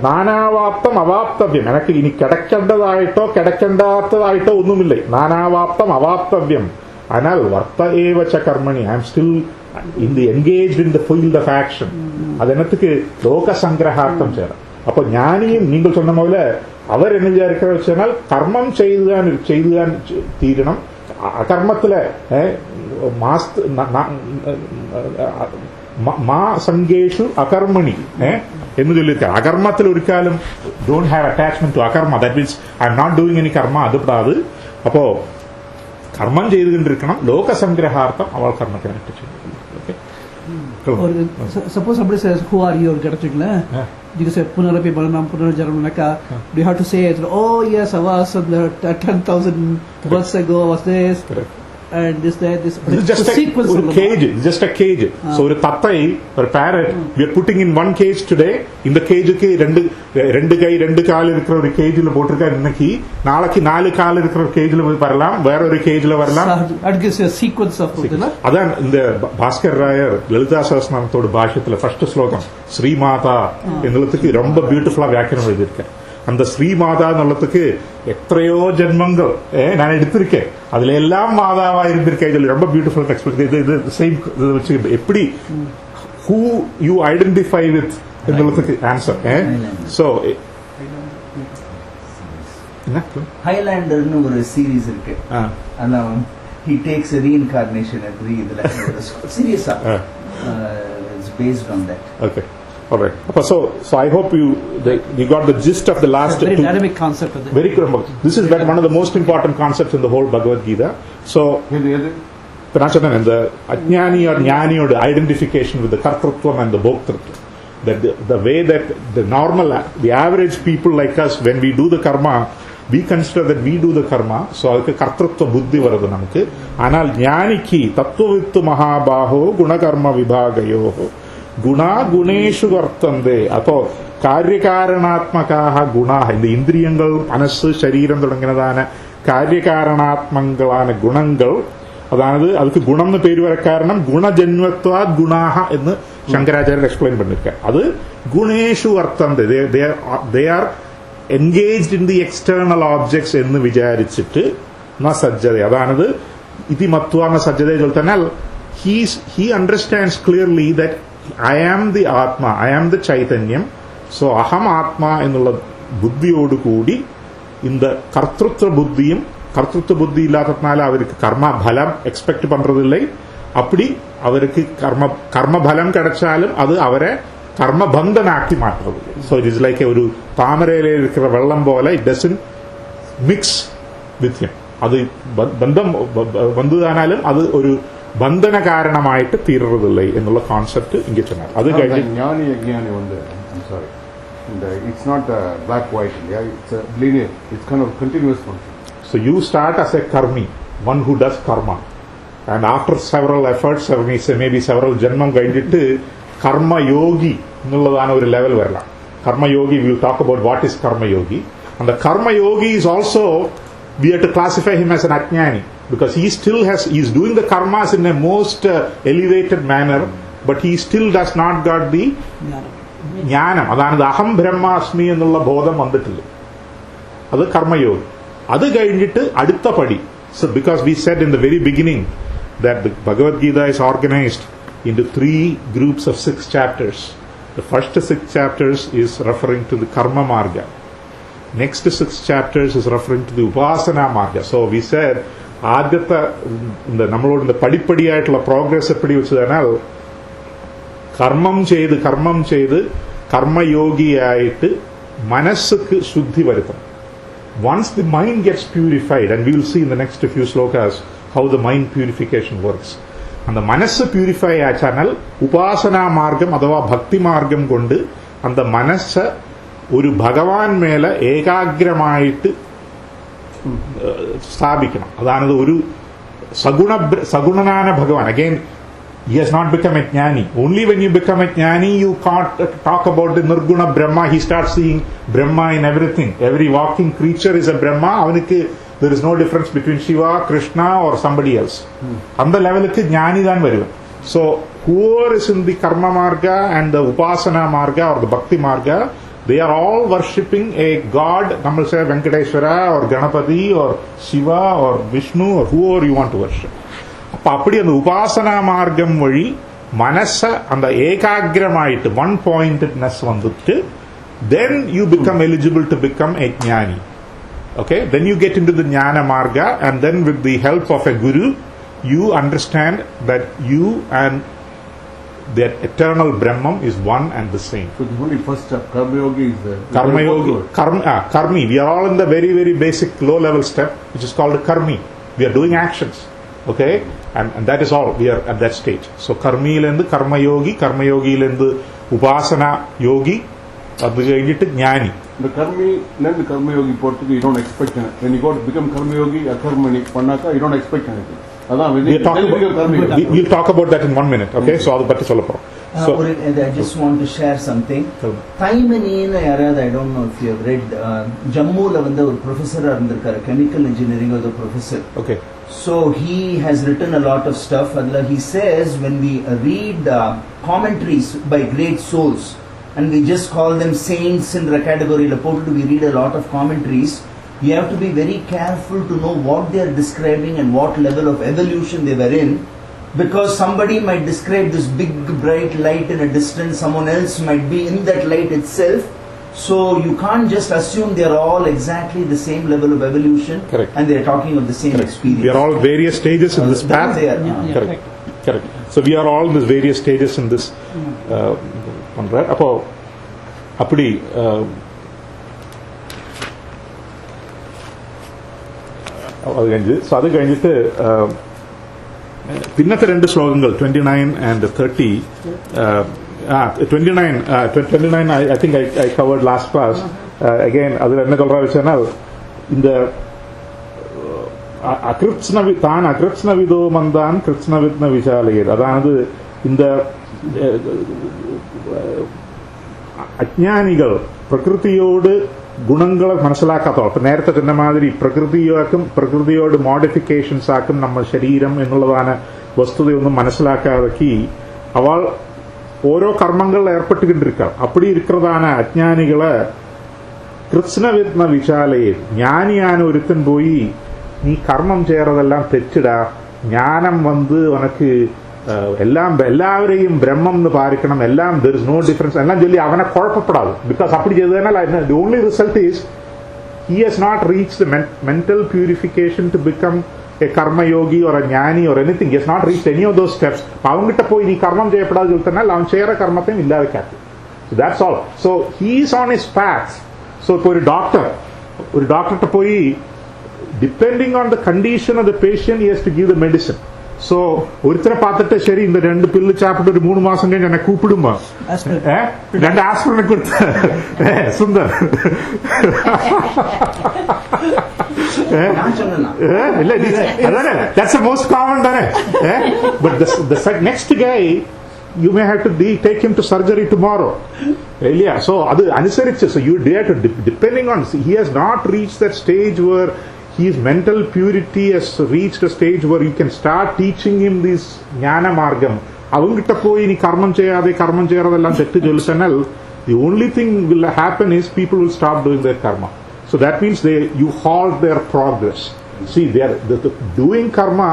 നാനാവാപ്തം അവാപ്തവ്യം, എനിക്ക് ഇനി കിടക്കേണ്ടതായിട്ടോ കിടക്കേണ്ടാത്തതായിട്ടോ ഒന്നുമില്ലേ. നാനാവാപ്തം അവാപ്തവ്യം. അതിനാൽ വർത്ത ഏവ ച കർമ്മണി, I am still engaged in the field of action. അതെന്നത്തുക്ക് ലോക സംഗ്രഹാർത്ഥം ചേരാം. അപ്പൊ ജ്ഞാനിയും നിങ്ങൾ சொன்ன പോലെ അവരെന്ന് വിചാരിക്കുക വെച്ചാൽ കർമ്മം ചെയ്താൻ തീരണം. അകർമ്മത്തിലെ മാ സംഗേഷു അകർമ്മണി എന്ന് ചൊല്ലിയിരിക്കുക. അകർമ്മത്തിൽ ഒരിക്കലും don't have attachment to akarma. That means I am not doing any karma. അത് അപ്പോ കർമ്മം ചെയ്തുകൊണ്ടിരിക്കണം. ലോകസംഗ്രഹാർത്ഥം അവൾ കർമ്മത്തിന് attach. Suppose somebody says, who are you? You say, Punarapi Balanam Punarjaramaka. Do you have to say, oh yes, I was 10,000 months ago, I was this. Correct. And this, that, this. This is just a cage. It's just a cage. So, a tattai or a parrot, we are putting in one cage today. In the cage, rendu kaal irukra oru cage la potirukka innaki naalaki 4 kaal irukra oru cage la varalam, vera oru cage la varalam. That gives you a sequence of things. Adan இந்த பாஸ்கர் ராயர் லலிதா சஹஸ்ரநாமத்தோட பாஷ்யத்துல first ஸ்லோகம் ஸ்ரீ மாதா என்னுள்ளதுக்கு ரொம்ப பியூட்டிஃபுல்லா வியாக்கியானம் எழுதியிருக்கேன். அந்த ஸ்ரீமாதா எന്നുള്ളதுக்கு எத்தனையோ ஜென்மங்கள் நான் எடுத்திருக்கேன். அதுல எல்லாம் மாதாவா இருந்திருக்கேன். இதுல ரொம்ப பியூட்டிஃபுல் எக்ஸ்பிளைன். இது சேம் வச்சு எப்படி ஹூ யூ ஐடென்டிஃபை வித் எന്നുള്ളதுக்கு ஆன்சர். சோ ஹைலாண்டர்னு ஒரு சீரீஸ் இருக்கு. ஆனா he takes a reincarnation every இதுல சீரியஸா it's based on that. Okay. All right. So I hope you got the gist of the last. Very dynamic concept of that. Very good. This is one of the most important concepts in the whole Bhagavad Gita. So, the Ajnani or Jnani or the identification with the Kartrutvam and the Bhoktrutvam. That the way that the average people like us, when we do the karma, we consider that we do the karma. So, Kartrutva Buddhi varadu namukku. Anal Jnaniki Tattvavittu Mahabaho Gunakarma Vibhagayoho Guna ഗുണേഷു വർത്തന്തേ. അപ്പോ കാര്യകാരണാത്മകാഹ ഗുണാഹ, இந்த ഇന്ദ്രിയങ്ങൾ, മനസ്സ്, ശരീരം തുടങ്ങിയതാണ് കാര്യകാരണാത്മകളാണ് ഗുണങ്ങൾ. അതായത് அதுக்கு ഗുണം എന്ന് പേര് വരാൻ കാരണം ഗുണജന്വത്വാ ഗുണാഹ എന്ന് ശങ്കരാചാര്യർ എക്സ്പ്ലെയിൻ பண்ணிருக்க. അത് ഗുണേഷു വർത്തന്തേ, they are engaged in the external objects എന്ന് വിചാരിച്ചിട്ട് ന സജ്ജത. അതാണത് ഇതി മത്വാ ന സജ്ജത ചൊല്ലിത്തന്നാൽ he understands clearly that I am the Atma, I am the Chaitanyam. So aham Atma എന്നുള്ള ബുദ്ധിയോട് കൂടി இந்த കർത്തൃത്വ ബുദ്ധിയും കർത്തൃത്വ ബുദ്ധി இல்லாததுனால அவருக்கு கர்ம பலம் எக்ஸ்பெக்ட் பண்றதில்லை. அப்படி அவருக்கு கர்ம பலம் கிடைச்சாலும் அது அவரை கர்மபந்தனாக்கி மாற்றுறது. So it is like ஒரு தாமரையில இருக்கிற வெள்ளம் போல, it doesn't mix with him. அது பந்தம் வந்ததானாலும் அது ஒரு ബന്ധന കാരണമായിട്ട് തീരുന്നതില്ല എന്നുള്ള കോൺസെപ്റ്റ് ഇങ്ങനെ சொன்னார். അത് കഴിഞ്ഞ് ജ്ഞാനി അജ്ഞാനി ഉണ്ട്. Sorry, it's not black white, yeah, it's a linear, it's kind of continuous function. So you start as a karmi, one who does karma, and after several efforts, maybe several ജന്മം കഴിഞ്ഞിട്ട് കർമ്മയോഗി എന്നുള്ളതാണ് ഒരു level വരല. Karmayogi, we will talk about what is karmayogi, and the karmayogi is also, we have to classify him as an ajnani because he is doing the karmas in a most elevated manner, but he still does not got the ജ്ഞാനം. അതാണ് അഹം ബ്രഹ്മാസ്മി എന്നുള്ള ബോധം വന്നിട്ടില്ല. അത് കർമ്മയോഗി. അത് കഴിഞ്ഞിട്ട് അടുത്ത പടി. So because we said in the very beginning that the Bhagavad Gita is organized into 3 groups of 6 chapters. The first 6 chapters is referring to the karma marga. Next 6 chapters is referring to the upasana marga. So we said ആദ്യത്തെ നമ്മളോട് இந்த പടിപ്പടിയായിട്ടുള്ള progress എപ്പടി വെച്ചതാൽ കർമ്മം ചെയ്ത് കർമ്മയോഗിയായിട്ട് മനസ്സുക്ക് ശുദ്ധി വരുത്തണം. Once the mind gets purified, and we will see in the next few slokas how the mind purification works. அந்த മനസ്സ് പ്യൂരിഫൈ ആച്ചാൽ ഉപാസനാ മാർഗം അഥവാ ഭക്തി മാർഗം കൊണ്ട് அந்த മനസ്സ് ഒരു ഭഗവാൻ മേലെ ഏകാഗ്രമായിട്ട് സ്ഥാപിക്കണം. അതാണത് ഒരു സഗുണനാന ഭഗവാൻ. Again, he has not become a jnani. Only when you become a jnani you can't talk about the nirguna Brahma. He starts seeing Brahma in everything. Every walking creature is a Brahma. avanukku there is no difference between Shiva, Krishna or somebody else. அந்த லெவலுக்கு ஞானி தான் வருவார். So whoever is in the karma marga and the upasana marga or the bhakti marga, they are all worshipping a god. Namal say Venkateshwara or Ganapati or Shiva or Vishnu or whoever you want to worship. அப்ப அப்படி அந்த உபாசனா மார்க்கம் வழி மனச அந்த ஏகாகிரமாயிட்டு one pointedness வந்துட்டு then you become eligible to become a jnani. Okay, then you get into the jnana marga, and then with the help of a guru, you understand that you and that eternal Brahman is one and the same. So the only first step, Karma Yogi is the Karma Yogi, Karmi. We are all in the very, very basic low level step, which is called Karmi. We are doing actions. Okay, and that is all. We are at that stage. So Karmi ilendu Karma Yogi ilendu Upasana Yogi, adu kayinittu Jnani. The Karmi and the Karma Yogi porthuku you don't expect anything. When you go to become Karma Yogi, Akarmani pannaka, you don't expect anything. We'll talk about that in 1 minute. Okay, so adu patti solla porom. So I just want to share something. Taimani I don't know if you have read Jammu la vanda or professor irundirukar, chemical engineering or the professor. Okay. So he has written a lot of stuff. He says when we read commentaries by great souls, and we just call them saints in the category, we read a lot of commentaries. You have to be very careful to know what they are describing and what level of evolution they were in, because somebody might describe this big bright light in a distance, someone else might be in that light itself. So you can't just assume they are all exactly the same level of evolution. Correct. And they are talking of the same experience. We are all various stages in this path. Correct. So we are all in these various stages in this one, right? Appadi so adu kayinittu pinnathe rendu ശ്ലോകങ്ങൾ 29 and 30 29 I think I covered last class. Again adil enna solra vechana இந்த தான் அகிருத்ஸ்ன விதோ மந்தான் கிருத்ஸ்னவித்ன விஷாலையர், அதாவது இந்த അജ്ഞാനികൾ പ്രകൃതിയോട് ഗുണങ്ങളെ മനസ്സിലാക്കാത്തവൾ. ഇപ്പം നേരത്തെ തന്നെ മാതിരി പ്രകൃതിയോട് മോഡിഫിക്കേഷൻസ് ആക്കും നമ്മൾ ശരീരം എന്നുള്ളതാണ് വസ്തുതയൊന്നും മനസ്സിലാക്കാതെ അവൾ ഓരോ കർമ്മങ്ങളിൽ ഏർപ്പെട്ടുകൊണ്ടിരിക്കുക. അപ്പടി ഇരിക്കുന്നതാണ് അജ്ഞാനികളെ കൃത്സ്നവിദ്ന വിശാലയെ. ജ്ഞാനിയാണ് ഒരുത്തൻ പോയി നീ കർമ്മം ചെയ്യறതെല്ലാം തെറ്റിടാ, ജ്ഞാനം വന്ന് ഉനക്ക് എല്ലാവരെയും ബ്രഹ്മം എന്ന് പാലിക്കണം, എല്ലാം ദർ ഇസ് നോ ഡിഫറൻസ് എല്ലാം ചൊല്ലി അവനെ കുഴപ്പപ്പെടാതെ. ബിക്കോസ് അപ്പടി ചെയ്ത് കഴിഞ്ഞാൽ the only result is he has not reach the mental purification to become a karmayogi or a jnani or anything. He has not reach any of those steps. അവൻകിட்ட പോയി നീ കർമ്മം ചെയ്യപ്പെടാതെ ചൊല്ലിത്തന്നാൽ അവൻ ചെയ്യற കർമ്മത്തെയും ഇല്ലാതെക്കാക്കും. So that's all. So he is on his path. So ഇപ്പോൾ ഒരു ഡോക്ടർട്ട് പോയി depending on the condition of the patient he has to give the medicine. So ഒരുത്തരെ പാത്തിട്ട് ശരി இந்த 2 പില്ല് ചാപ്പിട്ട് ഒരു 3 മാസം കഴിഞ്ഞ് എന്നെ കൂപ്പിടുമ്പോ 2 ആസ്പിരിനെ കൊടുത്ത സുന്ദർ ഇല്ല, അതന്നെ that's the most common തന്നെ. But the next guy you may have to take him to surgery tomorrow. Yeah, so adu anusarichu, so you dare to depending on, he has not reached that stage where his mental purity has reached a stage where you can start teaching him this jnana margam. Avungitta poi ni karmam cheyadellam tettu jollisanal, the only thing will happen is people will stop doing their karma. So that means you halt their progress. See, they are doing karma,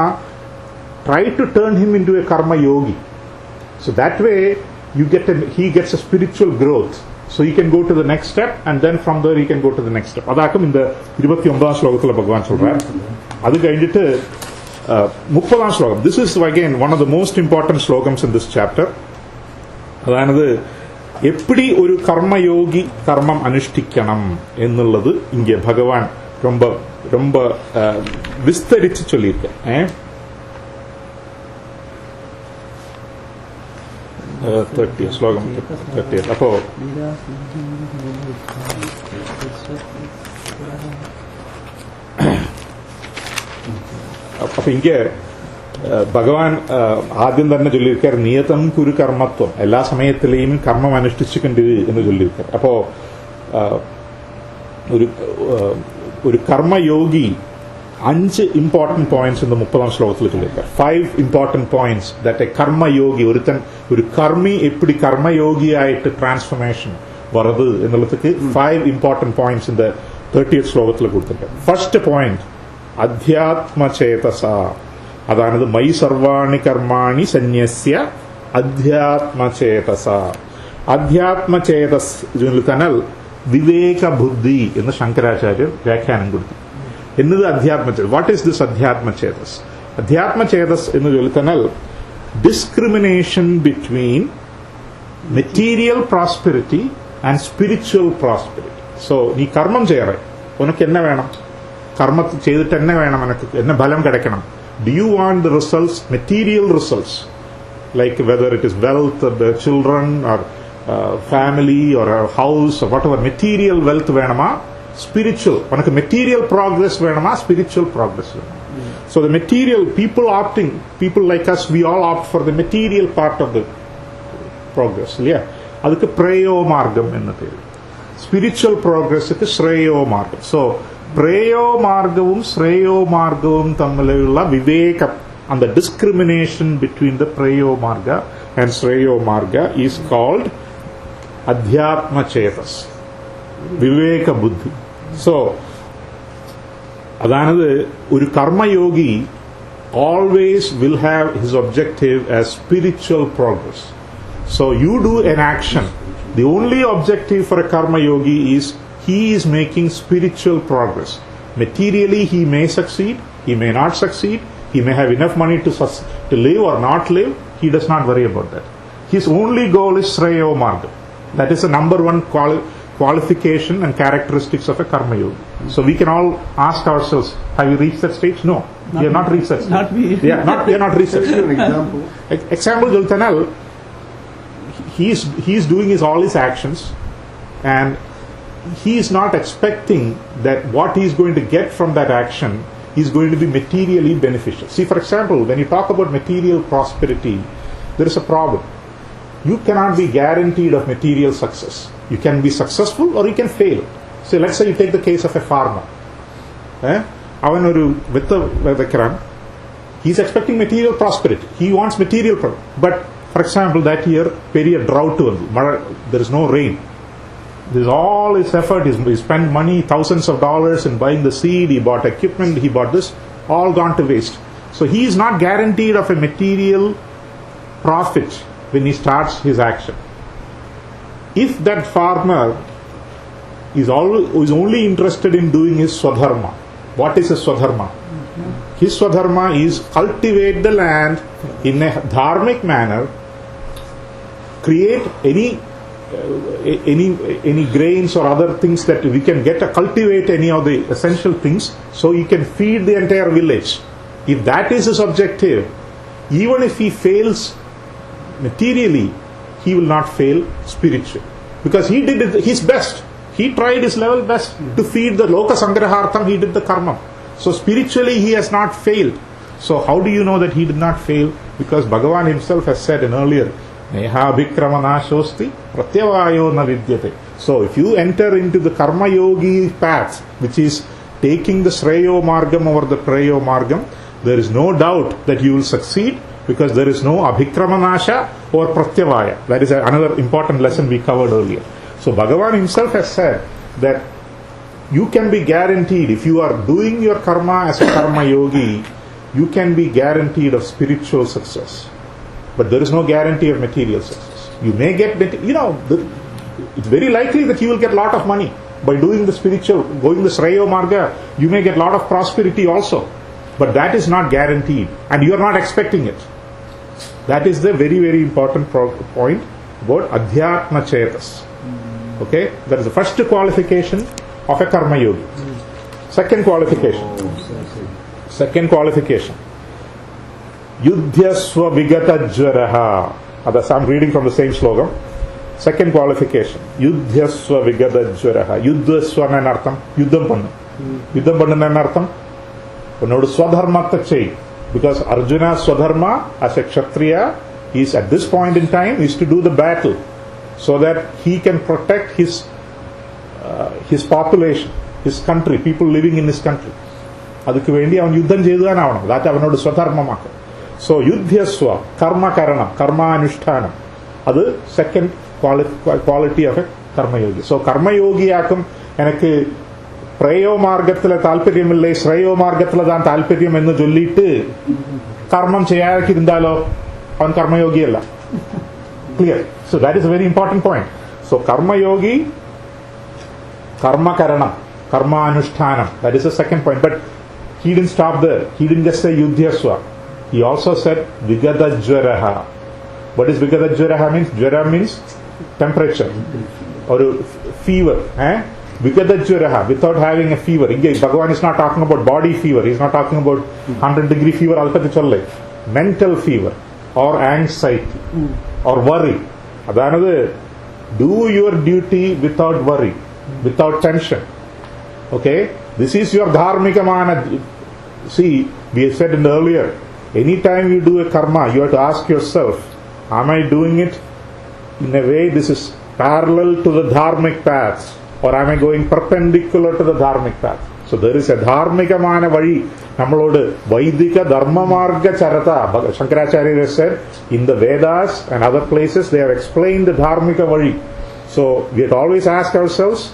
try to turn him into a karma yogi. So that way he gets a spiritual growth. So he can go to the next step, and then from there he can go to the next step. അതാക്കും இந்த 29ാം ശ്ലോകത്തിൽ ഭഗവാൻ சொல்றார். അത് കഴിഞ്ഞിട്ട് 30ാം ശ്ലോകം. This is again one of the most important slogans in this chapter. അതായത് எப்படி ഒരു കർമ്മയോഗി കർമ്മം അനുഷ്ഠിക്കണം എന്നുള്ളത് ഇங்கே ഭഗവാൻ ரொம்ப ரொம்ப விஸ்தரிச்சு சொல்லியிருக்கேன். 30 ശ്ലോകം 30. അപ്പോ ഇങ്ങനെ ഭഗവാൻ ആദ്യം തന്നെ ചൊല്ലിയിരിക്കാർ നിയതം കുരു കർമ്മത്വം, എല്ലാ സമയത്തിലെയും കർമ്മം അനുഷ്ഠിച്ചിട്ടുണ്ട് എന്ന് ചൊല്ലിയിരിക്കാർ. അപ്പോ ഒരു കർമ്മയോഗി 5 important points in the 30ാം ശ്ലോകത്തിൽ ചൊല്ലിയിരിക്കാർ. 5 important points that a കർമ്മയോഗി, ഒരു കർമ്മി എപ്പിടി കർമ്മയോഗിയായിട്ട് ട്രാൻസ്ഫോർമേഷൻ വരത് എന്നുള്ളതൊക്കെ 5 important points in the 30th ശ്ലോകത്തിൽ കൊടുത്തിട്ടുണ്ട്. ഫസ്റ്റ് പോയിന്റ് അധ്യാത്മചേതസ, അതാണത് മയി സർവാണി കർമാണി സന്യസ്യ അധ്യാത്മചേതസ. അധ്യാത്മ ചേതസ് ചൊല്ലിത്തനാൽ വിവേക ബുദ്ധി എന്ന് ശങ്കരാചാര്യർ വ്യാഖ്യാനം കൊടുത്തു. എന്നത് അധ്യാത്മ ചേതസ്. What is this adhyatma chetas? അധ്യാത്മ ചേതസ് എന്ന് ചൊല്ലിത്തനാൽ discrimination between material prosperity and spiritual prosperity. So നീ കർമ്മം ചെയ്യറേ, ഉനക്ക് എന്നെ വേണം, കർമ്മ ചെയ്തിട്ട് എന്നെ വേണം, എനിക്ക് എന്നെ ഫലം കിടക്കണം. Do you want the results, material results, like whether it is wealth or the children or family or a house or whatever, material wealth venama, spiritual unak material progress venama, spiritual progress venama. So the material people opting, people like us, we all opt for the material part of the progress. Yeah, adukku preyo margam enna peru. Spiritual progress ku shreyo margam. So preyo margavum shreyo margavum thammilulla vivekam and the discrimination between the preyo marga and shreyo marga is called adhyatma chetas, viveka buddhi. So adanadu oru karma yogi always will have his objective as spiritual progress. So you do an action, the only objective for a karma yogi is he is making spiritual progress. Materially he may succeed, he may not succeed, he may have enough money to live or not live. He does not worry about that. His only goal is Shreyo Marga. That is the number one qualification and characteristics of a karma yogi. So we can all ask ourselves, have you reached that stage? No, we have not reached that stage. Not me. Yeah, we are not reached that stage. An example. Example, Jultanal, he is doing all his actions, and he is not expecting that what he is going to get from that action is going to be materially beneficial. See, for example, when you talk about material prosperity, there is a problem. You cannot be guaranteed of material success. You can be successful or you can fail. So let's say you take the case of a farmer. He's expecting material prosperity. He wants material prosperity. But, for example, that year, period drought, there is no rain. There's all his effort, he spent money, thousands of dollars in buying the seed, he bought equipment, he bought this, all gone to waste. So he is not guaranteed of a material profit when he starts his action. If that farmer is only interested in doing his swadharma, what is his swadharma? His swadharma is cultivate the land in a dharmic manner, create any grains or other things that we can get to cultivate any of the essential things so he can feed the entire village. If that is his objective, even if he fails materially, he will not fail spiritually, because he did his best. He tried his level best to feed the loka sangrahartham, he did the karma. So spiritually he has not failed. So how do you know that he did not fail? Because Bhagavan himself has said in earlier, Neha Bhikramanashosti Pratyavayo na vidyate. So if you enter into the karma yogi path, which is taking the Shreyo Margam over the Preyo Margam, there is no doubt that you will succeed, because there is no Abhikramanasha or Pratyavaya. That is another important lesson we covered earlier. So Bhagavan himself has said that you can be guaranteed, if you are doing your karma as a karma yogi, you can be guaranteed of spiritual success. But there is no guarantee of material success. You may get, it's very likely that you will get a lot of money by doing the spiritual, going the Shreyo Marga. You may get a lot of prosperity also, but that is not guaranteed, and you are not expecting it. That is the very, very important point about Adhyatma Chetas. Okay, that is the first qualification of a karma yogi. Second qualification. Yudhyasva vigata jvaraha. I'm reading from the same slogan. Second qualification. Yudhyasva vigata jvaraha. Yudhyasva enartham. Yuddham pannu. Yuddham pannu enartham. Unnodu swadharmata chey. Because Arjuna swadharma as a kshatriya is at this point in time is to do the battle, so that he can protect his population, his country, people living in his country. Adukku vendi avan yuddham cheyidanavana. That avanodu swadharmamaakka. So yudhyasva, karma karanam, karma anushtanam. Adu second quality of a karma yogi. So karma yogi akum enakku പ്രയോ മാർഗത്തിലെ താല്പര്യമില്ലേ, ശ്രേയോ മാർഗത്തിലെ താല്പര്യം എന്ന് ചൊല്ലിയിട്ട് കർമ്മം ചെയ്യാതിരുന്നാലോ അവൻ കർമ്മയോഗിയല്ല. Clear. So So that is a very important point. So karma yogi, karma karanam, karma anushtanam. That is the second point. But he didn't stop there. He didn't just say yudhyasva. He also said vigadajvaraha. What is vigadajvaraha means? Jvara means temperature or fever. Vigadajvaraha, without having a fever. Bhagavan is not talking about body fever. He is not talking about 100-degree fever. Mental fever or anxiety or worry. Do your duty without worry, without tension. Okay? This is your dharmika mana. See, we said in the earlier, anytime you do a karma, you have to ask yourself, am I doing it in a way this is parallel to the dharmic paths, or am I going perpendicular to the dharmic path? So there is a dharmika mana vadi. Nammalodu Vaidika Dharma Marga Charata. Shankaracharya has said in the Vedas and other places they have explained the dharmika vadi. So we have to always ask ourselves,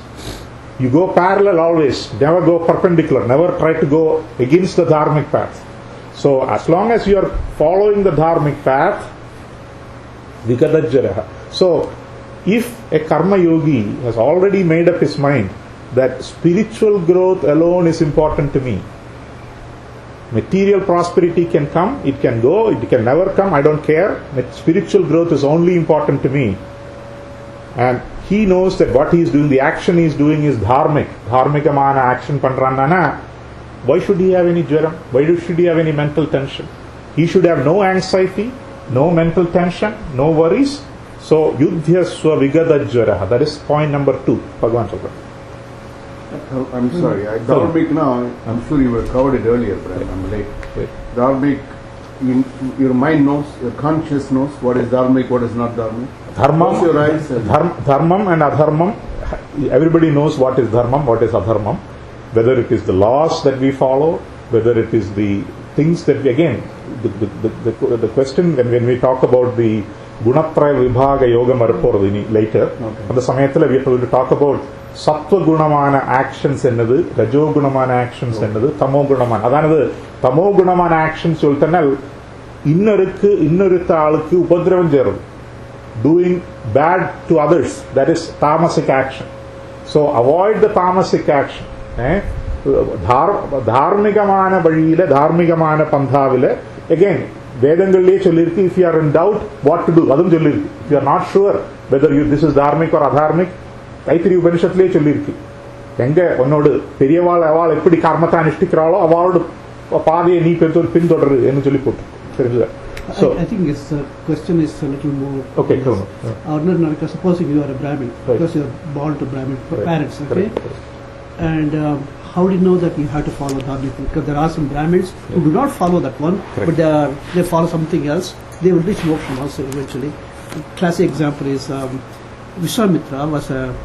you go parallel always, never go perpendicular, never try to go against the dharmic path. So as long as you are following the dharmic path, Vikadajjaraha. So if a karma yogi has already made up his mind that spiritual growth alone is important to me, material prosperity can come, it can go, it can never come, I don't care, but spiritual growth is only important to me, and he knows that what he is doing, the action he is doing is dharmika mana action pandranana, why should he have any jvaram? Why should he have any mental tension? He should have no anxiety, no mental tension, no worries. So yudhyasva vigadajvaraha. That is point number 2. Bhagavan Chandra. I'm sorry. Dharmic now, I'm sure you have covered it earlier, but I'm late. Dharmic, your mind knows, your conscious knows what is dharmic, what is not dharmic. Dharmam and adharmam, everybody knows what is dharmam, what is adharmam. Whether it is the laws that we follow, whether it is the things that we, again, the question when we talk about the Gunatraya Vibhaga Yoga Marapur later, on the Samayathala we are going to talk about Sattva Gunamana actions ennadu, Rajo Gunamana actions ennadu, Tamo Gunamana. Adanadu, Tamo Gunamana actions ultanal, innarutha alukku upadravam cherum. Doing bad to others, that is tamasic action. So avoid the tamasic action. Dharmikamana vazhiyile, dharmikamana panthavile, again, Vedangaliye sollirukku, if you are in doubt what to do, adum sollirukku. If you are not sure whether this is dharmic or adharmic, Taittiriya Upanishadile sollirukku. Enga onnodu periyavaal aval eppadi karmata anushtikkralo avalodu paadhiye nee pintodaru ennu solli pottu. So I think this question is a little more. Okay, cool. Supposing you are a Brahmin, right, because you are born to Brahmin parents, okay? Correct. And how do you know that you have to follow dharmic? Because there are some Brahmins who do not follow that one, correct, but they follow something else. They will reach moksha also eventually. A classic example is Vishwamitra was a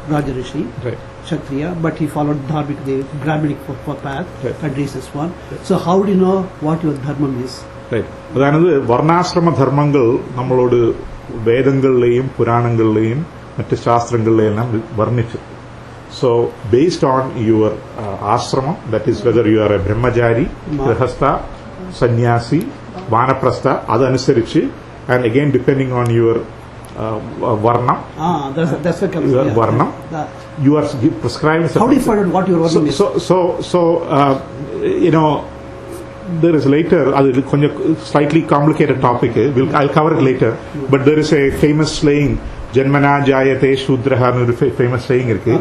Raja Rishi, right, Kshatriya, but he followed dharmic, the Brahminic path, right, and reached this one. Right. So how do you know what your dharma is? Right. അതായത് വർണ്ണാശ്രമ ധർമ്മങ്ങൾ നമ്മളോട് വേദങ്ങളിലെയും പുരാണങ്ങളിലെയും മറ്റ് ശാസ്ത്രങ്ങളിലെയും എല്ലാം വർണ്ണിച്ചു. So based on your ashramam, that is whether you are a brahmachari, grihastha, sannyasi, vanaprastha, adhanusarichi, and again depending on your varnam, that's what comes. Varnam, you are prescribed. How do you find out what your varnam is? So you know, there is later, slightly complicated topic, I'll cover it later, but there is a famous saying, Janmana Jayate Shudraha, famous saying. Okay.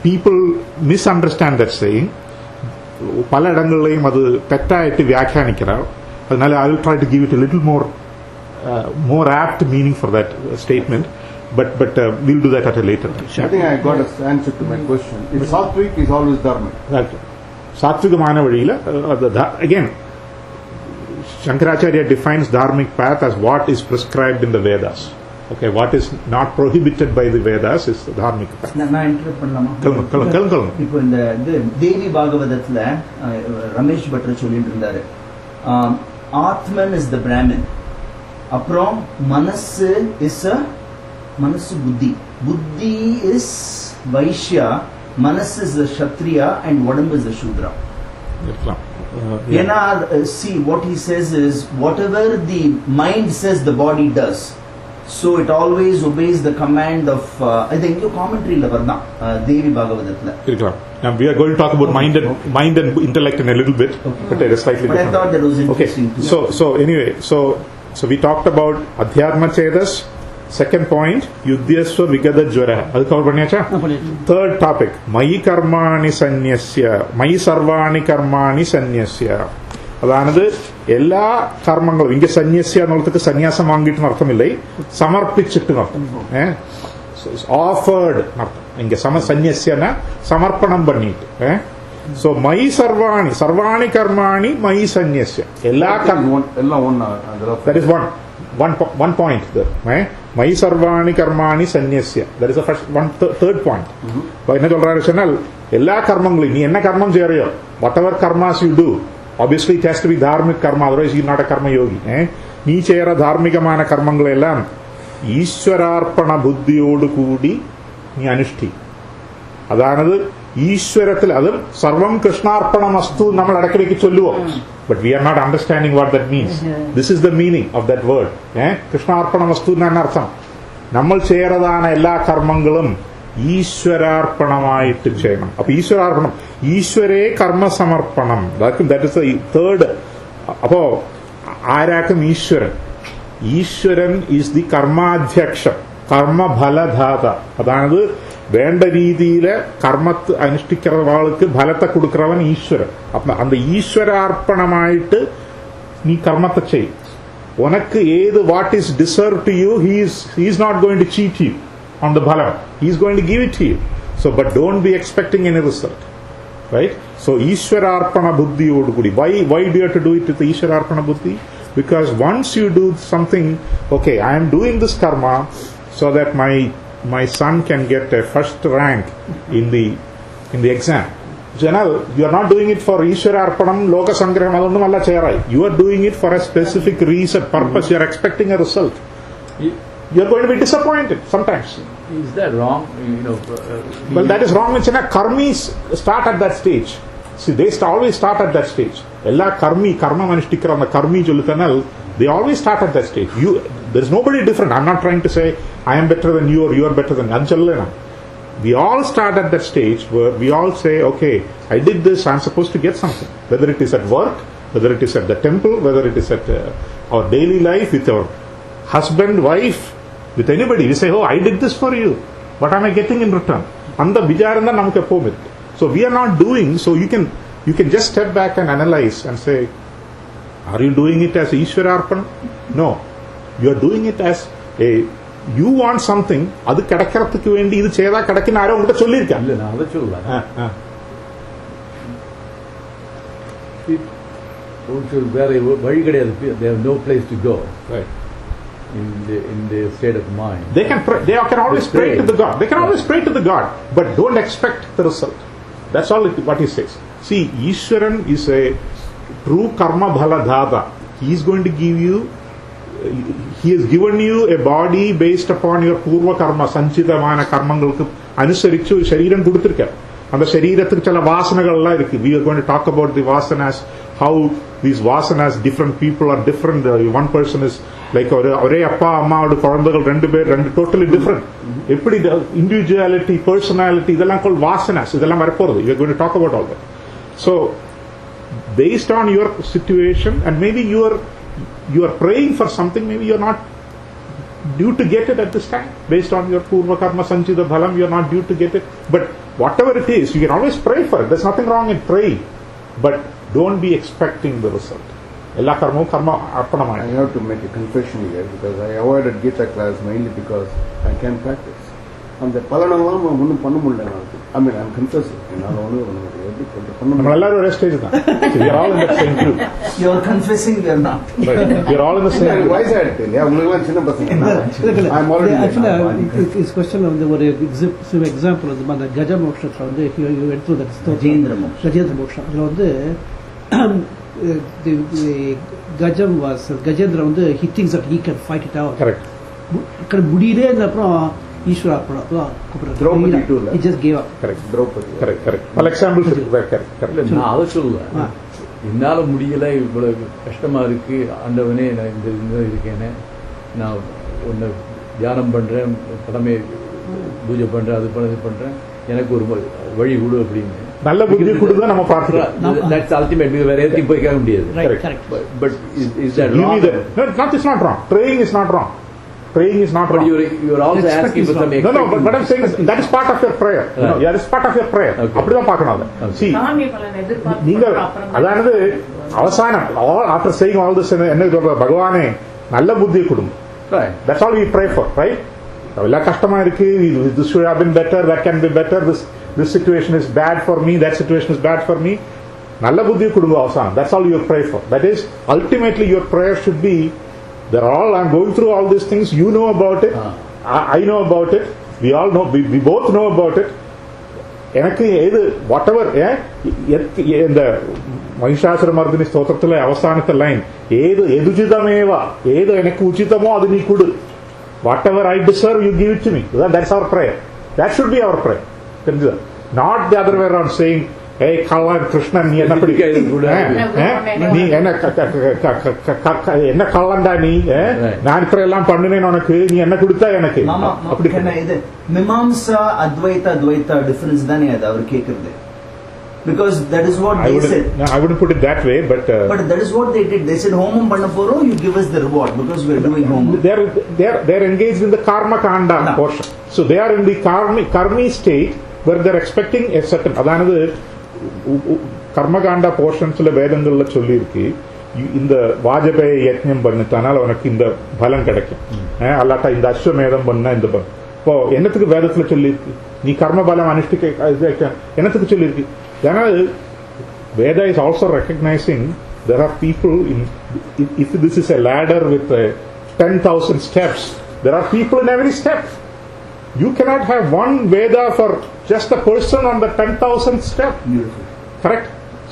People misunderstand that saying. Pala idangallayum adu tettayittu vyakyanikkirar. Adanaale I will try to give it a little more apt meaning for that statement, but we'll do that at a later time. I think I got an answer to my question. If Sattvic is always dharmic. Right. Sattvikamana vazhiyila, again, Shankaracharya defines dharmic path as what is prescribed in the Vedas. Okay, what is not prohibited by the Vedas is dharmic path. நான் interrupt பண்ணலாமா? சொல்லுங்க. இப்போ இந்த தேவி பாகவதத்துல Ramesh butter சொல்லிட்டு இருந்தாரு, ஆத்மன் is the Brahmin, அப்புறம் மனசு இஸ் மனசு புத்தி இஸ் வைஷ்யா, மனசு இஸ் a kshatriya and உடம்பு is a shudra. See, what he says is whatever the mind says the body does. So it always obeys the command of, I think your commentary level, Devi Bhagavadatla. Now we are going to talk about mind and intellect in a little bit, but it is slightly different. I thought that was interesting too. So anyway, so we talked about Adhyatma Chedas. Second point, Yudhyasva Vigada Jwara. Adu cover panniyacha? Third topic, Mayi Karmani Sanyasya. Mayi Sarvani Karmani Sanyasya. അതാണത് എല്ലാ കർമ്മങ്ങളും ഇങ്ങനെ സന്യസ്യ എന്നുള്ളതൊക്കെ സന്യാസം വാങ്ങിയിട്ട് അർത്ഥമില്ല, സമർപ്പിച്ചിട്ട് നടത്തും. Offered നടത്തും. ഇങ്ങനെ സന്യസ്യന സമർപ്പണം പണിയിട്ട്. സോ മൈ സർവാണി സർവാണി കർമാണി മൈ സന്യസ്യ. എല്ലാ that is one point there. മൈ സർവാണി കർമാണി സന്യസ്യ. That is the first third point. അപ്പൊ എന്നെ ചൊല്ലാന്ന് വെച്ചാൽ എല്ലാ കർമ്മങ്ങളും നീ എന്നെ കർമ്മം ചെയ്യോ, what ever karmas you do, obviously it has to be dharmic karma, otherwise you're not a karma yogi. നീ ചെയ്യற ധാർമ്മികമായ കർമ്മങ്ങളെല്ലാം ഈശ്വരാർപ്പണ ബുദ്ധിയോട് കൂടി നീ അനുഷ്ഠിക്കും. അതാണത് ഈശ്വരത്തിൽ, അതും സർവം കൃഷ്ണാർപ്പണം വസ്തു നമ്മൾ ഇടയ്ക്കിടയ്ക്ക് ചൊല്ലുവോ, but we are not understanding what that means. This is the meaning of that word. കൃഷ്ണാർപ്പണ വസ്തു എന്നാണ് അർത്ഥം. നമ്മൾ ചെയ്യറതാണ് എല്ലാ കർമ്മങ്ങളും ഈശ്വരാർപ്പണമായിട്ട് ചെയ്യണം. അപ്പൊ ഈശ്വരാർപ്പണം, ഈശ്വരേ കർമ്മസമർപ്പണം, ദാറ്റ് ഇസ് ദ തേർഡ്. അപ്പോ ആരാക്കും ഈശ്വരൻ? ഈശ്വരൻ ഈസ് ദി കർമാധ്യക്ഷൻ, കർമ്മഫലദാത. അതാണത് വേണ്ട രീതിയില് കർമ്മത്ത് അനുഷ്ഠിക്കുന്ന ആൾക്ക് ഫലത്തെ കൊടുക്കുന്നവൻ ഈശ്വരൻ. അപ്പൊ അത് ഈശ്വരാർപ്പണമായിട്ട് നീ കർമ്മത്തെ ചെയ്യും. ഉനക്ക് ഏത് what is deserve to you, he is not going to cheat you on the bhalam. He is going to give it to you. So, but don't be expecting any result. Right? So, Ishwararpana buddhi odu kudi. Why do you have to do it with the Ishwararpana buddhi? Because once you do something, okay, I am doing this karma so that my son can get a first rank in the exam. Janal, you are not doing it for Ishwararpanam, Loka Sangraham, adonnum alla cheyarai. You are doing it for a specific reason, purpose. You are expecting a result. You are going to be disappointed sometimes. Is that wrong? Well, that is wrong. Karmis start at that stage. See, they always start at that stage. Ella karma manishtikara and karmi jolutanal, they always start at that stage. There is nobody different. I'm not trying to say I am better than you or you are better than me. We all start at that stage where we all say, okay, I did this, I'm supposed to get something. Whether it is at work, whether it is at the temple, whether it is at our daily life with our husband, wife, with anybody. We say, oh, I did this for you. What am I getting in return? And the vijarana namukku eppom. So we are not doing, so you can just step back and analyze and say, are you doing it as Ishwararpan? No. You are doing it as you want something, adu kedakkaradhukku vendi idu cheyda kedakkinna aro ungitta sollirka. Illa na adu solla. Also very vadi kediyadhu. They have no place to go. Right. In the state of mind. They can pray, they can always pray to the God. They can always pray to the God, but don't expect the result. That's all what he says. See, Ishwaran is a true karma bhala dhata. He is going to give you, he has given you a body based upon your purva karma, sanchidamana karmangalukku anusarichu shariram kuduthirukka. And the sharirathukku chala vasanagalla irukku. We are going to talk about the vasanas, how these vasanas, different people are different. One person is like ஒரே அப்பா அம்மாவோட குழந்தைகள் ரெண்டு பேர் totally different. எப்படி individuality, personality, இதெல்லாம் called vasanas. இதெல்லாம் வரப்போறது. We are going to talk about all that. So based on your situation, and maybe you are praying for something, maybe you are not due to get it at this time. Based on your purva karma sanchita bhalam, you are not due to get it. But whatever it is, you can always pray for it. There's nothing wrong in praying, but don't be expecting the result. I have to make a confession here because I avoided Gita class mainly because I can't practice. And the palanam ஒண்ணும் பண்ண முடியல. I mean, I'm confessing. என்னால ஒண்ணும் நம்ம எல்லாரும் ஒரே stage தான். We are all in the same group. You are confessing, we are not. We are all in the same group. Why is that? உங்களுக்கு எல்லாம் சின்ன பசங்க. I'm already actually this question வந்து ஒரு example வந்து கஜ மோட்சத்துல வந்து you went through that Gajendra மோட்சம். அதுல வந்து the Gajam was Gajendra வந்து he thinks that he can fight it out. Correct. முடியலே அப்புறம் ஈஸ்வரா Draupadi too. He just gave up. Correct. Draupadi. Correct. For example, correct. நான் அதை சொல்லுவேன். என்னால முடியல, இவ்வளவு கஷ்டமா இருக்கு, ஆண்டவனே நான் இந்த இருக்கேனே, நான் உன்னை தியானம் பண்ணுறேன், கடமை பூஜை பண்ணுறேன், அது பண்ண இது பண்ணுறேன், எனக்கு ஒரு வழி கொடு அப்படின்னு நல்ல புத்தி கொடுத்தா நம்ம பார்த்துக்கலாம். That's ultimate. வேற எதுக்கும் போய் கேட்க முடியாது. But is that wrong? It's not wrong. Praying is not wrong. Praying is not wrong. But you're also asking for some No, but I'm saying that is part of your prayer. That is part of your prayer. அப்படிதான் பார்க்கணும். See, நீங்கள் அதாவது அவசானம் after saying all this என்ன சொல்ற, பகவானே நல்ல புத்தியை கொடுங்க. That's all we pray for, right? எல்லா கஷ்டமா இருக்கு, this should have been better, that can be better, this situation is bad for me, that situation is bad for me. நல்ல புத்தியை கொடுங்க அவசானம். That's all you pray for. That is ultimately your prayer should be, I'm going through all these things, you know about it, I know about it, we all know, we both know about it. எனக்கு ஏது whatever இந்த Mahishasura Mardini ஸ்தோத்திரத்துல அவசானத்த line, ஏது எதுஜிதமேவா, ஏது எனக்கு உச்சிதமோ அது நீ கொடு, whatever I deserve you give it to me. That's our prayer. That should be our prayer. Not the other way around, saying, hey கள்ளன் கிருஷ்ணன் நீ என்ன நீ என்ன கள்ளன்டா நீ, நான் இப்ப எல்லாம் பண்ணினேன் உனக்கு, நீ என்ன கொடுத்தா எனக்கு அப்படி. மீமாம்சா அத்வைதா துவைதா டிஃபரன்ஸ் தானே அது அவர் கேக்குறது. Because that is what they said. No, I wouldn't put it that way, but that is what they did. They said homam panna porom, you give us the reward because we are doing homam. They're engaged in the karma kanda portion. So they are in the karmi state where they're expecting a certain, அதாவது கர்மகாண்டா போர்ஷன்ஸ்ல வேதங்கள்ல சொல்லி இருக்கு, இந்த வாஜபேய யஜ்ஞம் பண்ணிட்டானால் அவனுக்கு இந்த பலம் கிடைக்கும், அல்லாட்டா இந்த அஸ்வமேதம் பண்ண இந்த பலம். இப்போ என்னத்துக்கு வேதத்துல சொல்லி இருக்கு, நீ கர்ம பலம் அனுஷ்டிக்க என்னத்துக்கு சொல்லி இருக்கு? ஏன்னா Veda is also recognizing there are people if this is a ladder with 10,000 steps, there are people in every step. You cannot have one Veda for just a person on the 10,000th step. Beautiful. Correct?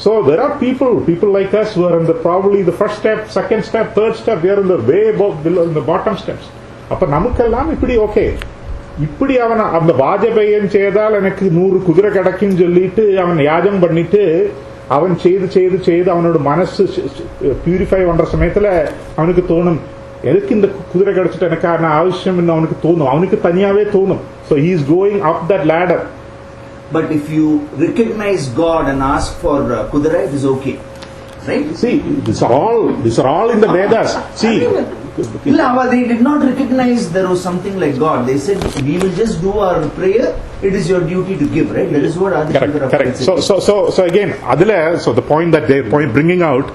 So there are people like us who are in probably the first step, second step, third step. We are in the way below, in the bottom steps. அப்ப நமக்கெல்லாம் இப்படி okay, இப்படி அவன் அந்த வாஜபேயம் செய்தால் எனக்கு 100 குதிரை கிடைக்கும் சொல்லிட்டு அவன் யாஜம் பண்ணிட்டு அவன் செய்து அவனோட மனசு பியூரிஃபை பண்ற சமயத்துல அவனுக்கு தோணும், எதுக்கு இந்த குதிரை கிடைச்சிட்டு எனக்கான அவசியம் அவனுக்கு தோணும், அவனுக்கு தனியாவே தோணும். So he is going up that ladder. But if you recognize God and ask for kudara, it is okay, right? See, these are all in the Vedas. See, they did not recognize there was something like God. They said we will just do our prayer, it is your duty to give, right? That is what Adi Shankara correct. So again adile, so the point that they bringing out,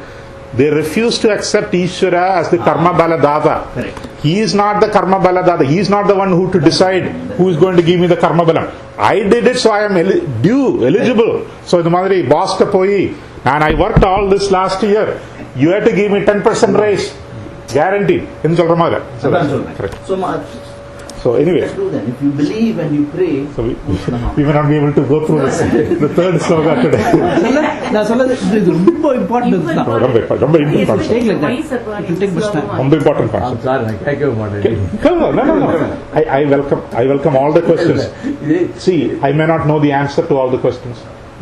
they refuse to accept Ishvara as the karma bala dada. Correct. He is not the karma bala dada. He is not the one who to decide who is going to give me the karma balam. I did it, so I am eligible. So the madri boss ka poi, and I worked all this last year, you have to give me 10% raise, guaranteed. In solra maga. Correct. So anyway, if you believe and you pray, so we may not be able to go through the third sloka today. நான் சொல்றது இது ரொம்ப important தான். ரொம்ப important. ரொம்ப important I'm sorry, I கேட்கவே மாட்டேன். No. I welcome all the questions. See, I may not know the answer to all the questions,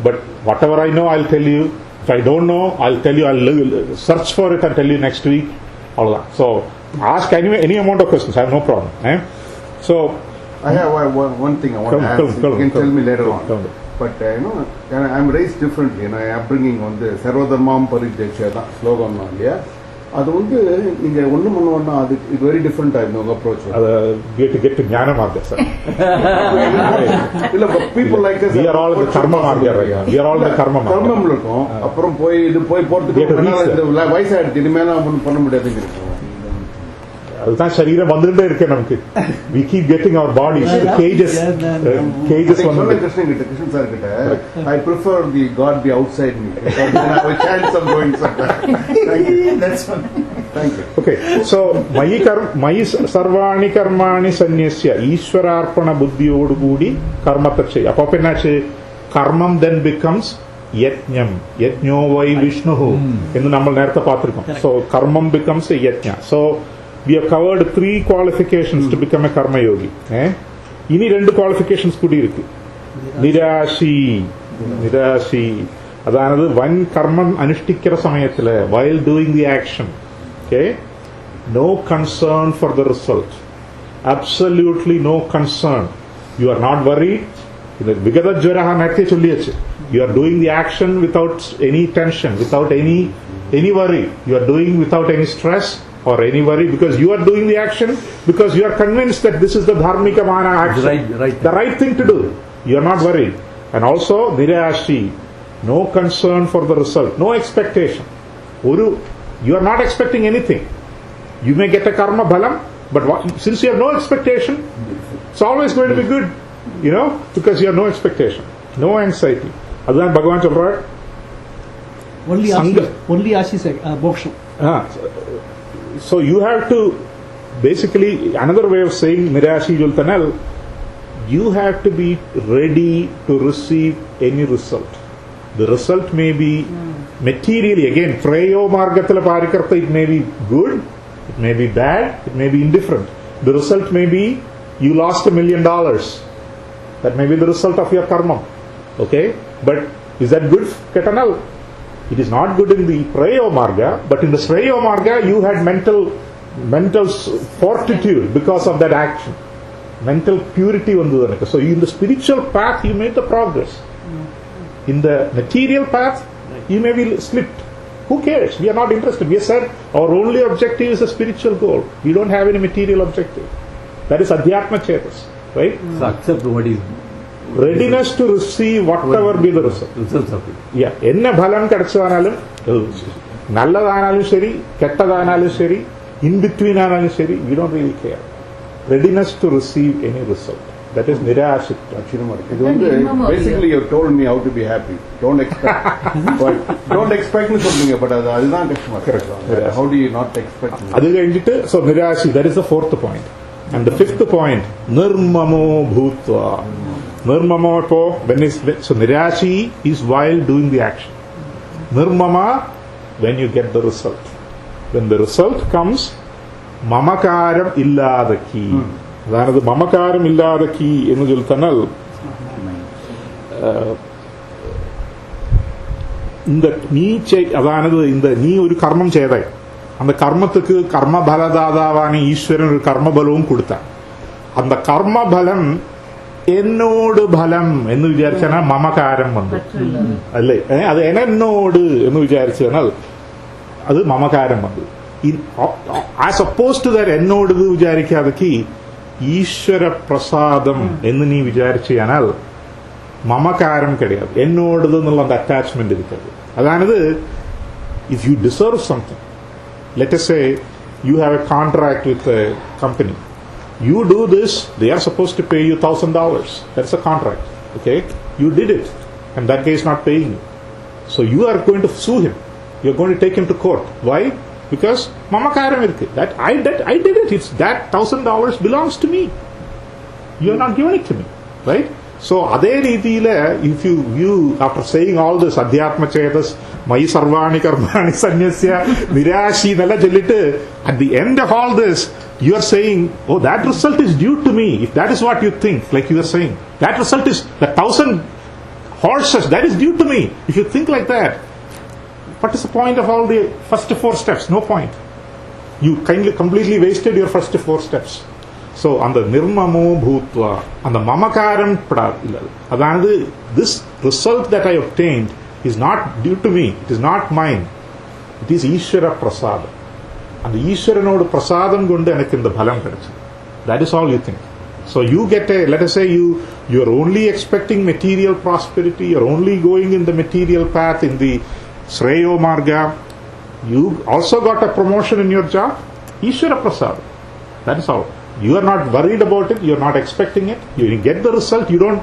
but whatever I know, I'll tell you. If I don't know, I'll tell you. I'll search for it and tell you next week. All that. So ask any amount of questions. I have no problem. So I have one thing I want to ask. You can tell me later on. But I'm raised differently. Upbringing on the Sarvodharmam Parijyakshya slogan இல்லையா, அது வந்து நீங்க ஒண்ணு பண்ணுவோம்னா அது very different ஆயிடும் உங்க approach. அது get ஞான மார்க்கம் சார். இல்ல people like us, we are all the karma margam. We are all the karma margam. கர்மம்ல இருக்கும். அப்புறம் போய் போறதுக்கு வயசாயிடுச்சு, இனிமேல பண்ண முடியாதுன்னு இருக்கும். அதுதான் சரீரம் வந்துட்டே இருக்கு நமக்கு. We keep getting our bodies, the cages வந்து கிருஷ்ணன் சார் கிட்ட, I prefer the God be outside me because then I have a chance of going somewhere. Thank you. Okay, so mayi sarvani karmani sanyasya ஈஸ்வரார்ப்பண புத்தியோடு கூடி கர்மத்தை செய். அப்ப என்னாச்சு, கர்மம் then becomes யஜ்ஞம், யஜ்ஞோ வை விஷ்ணு என்று நம்ம நேரத்தை பார்த்திருக்கோம். So karmam becomes a yajna. So we have covered 3 qualifications to become a karma yogi. இனி 2 qualifications கூடி இருக்கு. நிராசி அதாவது வன் கர்மம் அனுஷ்டிக்கிற சமயத்தில் while doing the action, okay, no concern for the result. absolutely no concern. You are not worried. You are doing the action without any tension, without any worry. You are doing without any stress or any worry, because you are doing the action because you are convinced that this is the dharmika mana action, the right thing to do. You are not worried. And also nirashi, no concern for the result, no expectation. You are not expecting anything. You may get a karma bhalam, but since you have no expectation, it's always going to be good, because you have no expectation, no anxiety. Adhan Bhagavan சொல்றார், only ashi is moksha. So you have to, basically, another way of saying nirashi jultanal, you have to be ready to receive any result. The result may be materially, again, Preyo Margathala Parikartha, it may be good, it may be bad, it may be indifferent. The result may be you lost $1 million. That may be the result of your karma. Okay? But is that good, Ketanal? It is not good in the Preyo Marga, but in the Shreyo Marga you had mental fortitude because of that action. Mental purity. So in the spiritual path you made the progress. In the material path you may be slipped. Who cares? We are not interested. We said our only objective is a spiritual goal. We don't have any material objective. That is Adhyatma Chetas. Right? So accept what is readiness to receive whatever be the result. Yeah. Enna bhalam kadachanalam, nalladanalam seri, kettadanalam seri, in between analam seri, we don't really care. Readiness to receive any result. That is nirashita. Basically you have told me how to be happy. Don't expect. But don't expect something, but how do you not expect? So nirashi, that is the fourth point. And the fifth point, nirmamo bhutva. Nirmama, so nirashi is while doing the action. Nirmama, when you get the result. When the result comes, mamakaram illadaki. അതാണത് മമകാരം ഇല്ലാതക്കി എന്ന് ചൊല്ലുന്നാൽ അതാണത് നീ ഒരു കർമ്മം ചെയ്തേ, அந்த கர்மத்துக்கு கர்ம பலதாதாவான ஈஸ்வரன் ஒரு கர்ம பலവും கொடுத்த, அந்த கர்ம பலம் എന്നോട് ഫലം എന്ന് വിചാരിച്ചാൽ മമകാരം വന്നു അല്ലേ? അത് എന്നോട് എന്ന് വിചാരിച്ചാൽ അത് മമകാരം വന്നു. ആസ് ഒപ്പോസ് ടു ദാറ്റ് എന്നോട് വിചാരിക്കാതെ ഈശ്വര പ്രസാദം എന്ന് നീ വിചാരിച്ചു കഴിഞ്ഞാൽ മമകാരം കിടയാതെ എന്നോട് എന്നുള്ള അറ്റാച്ച്മെന്റ് ഇരിക്കരുത്. അതാണിത്. If you deserve something, let us say you have a contract with a company. You do this, they are supposed to pay you $1,000. That's a contract. Okay? You did it, and that guy is not paying you. So you are going to sue him. You are going to take him to court. Why? Because mamakaram irukku. That I did it. It's that $1,000 belongs to me. You are not giving it to me, right? So adhe reethiyile, if you view, after saying all this adhyatma chetas, mai sarvani karmani sanyasya nirashi nalla chollitte, at the end of all this you are saying, oh, that result is due to me. If that is what you think, like you are saying, that result is the 1,000 horses, that is due to me. If you think like that, what is the point of all the first 4 steps? No point. You completely wasted your first 4 steps. So on the nirmamo bhutva, on the mamakaram padadilla, adanadu, this result that I obtained is not due to me. It is not mine. It is Ishvara prasadam. And the Ishwaranodu prasadam kondu enakku indha phalam kadichu. That is all you think. So you get let us say you are only expecting material prosperity, you are only going in the material path, in the Shreyo Marga. You also got a promotion in your job, Ishvara prasadam. That is all. You are not worried about it, you are not expecting it, you get the result, you don't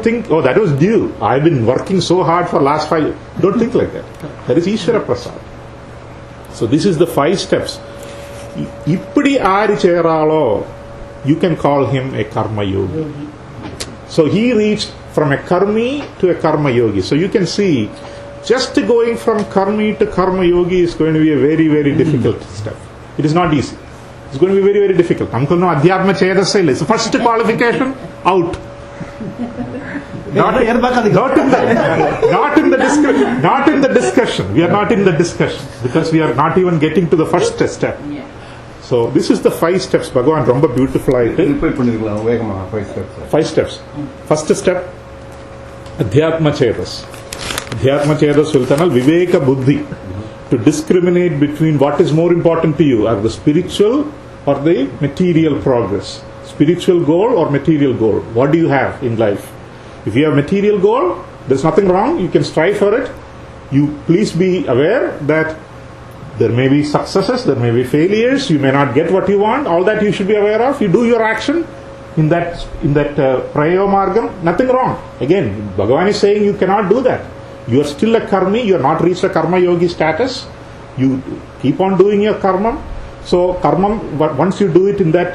think, oh, that was due, I've been working so hard for last 5 years. Don't think like that. That is Ishvara prasadam. So this is the 5 steps. Ippadi aari cheyaralo, you can call him a karma yogi. So he reached from a karmi to a karma yogi. So you can see, just going from karmi to karma yogi is going to be a very, very difficult step. It is not easy. It's going to be very, very difficult. Namukku no adhyatma chedasa illa. So first qualification out. Not in the discussion. We are not in the discussion because we are not even getting to the first step. So this is the 5 steps. Bhagavan romba beautiful ஆயிட்டு repeat பண்ணிருக்கலாம் வேகமா 5 steps. 5 steps. First step, Adhyatma Chetas. Adhyatma Chetas will tell Viveka Buddhi, to discriminate between what is more important to you, are the spiritual or the material progress. Spiritual goal or material goal. What do you have in life? If you have material goal, there's nothing wrong. You can strive for it. You please be aware that there may be successes, there may be failures. You may not get what you want. All that you should be aware of. You do your action in that prayo margam. Nothing wrong. Again, Bhagavan is saying you cannot do that. You are still a karmi. You are not reached a karma yogi status. You keep on doing your karma. So karma, once you do it in that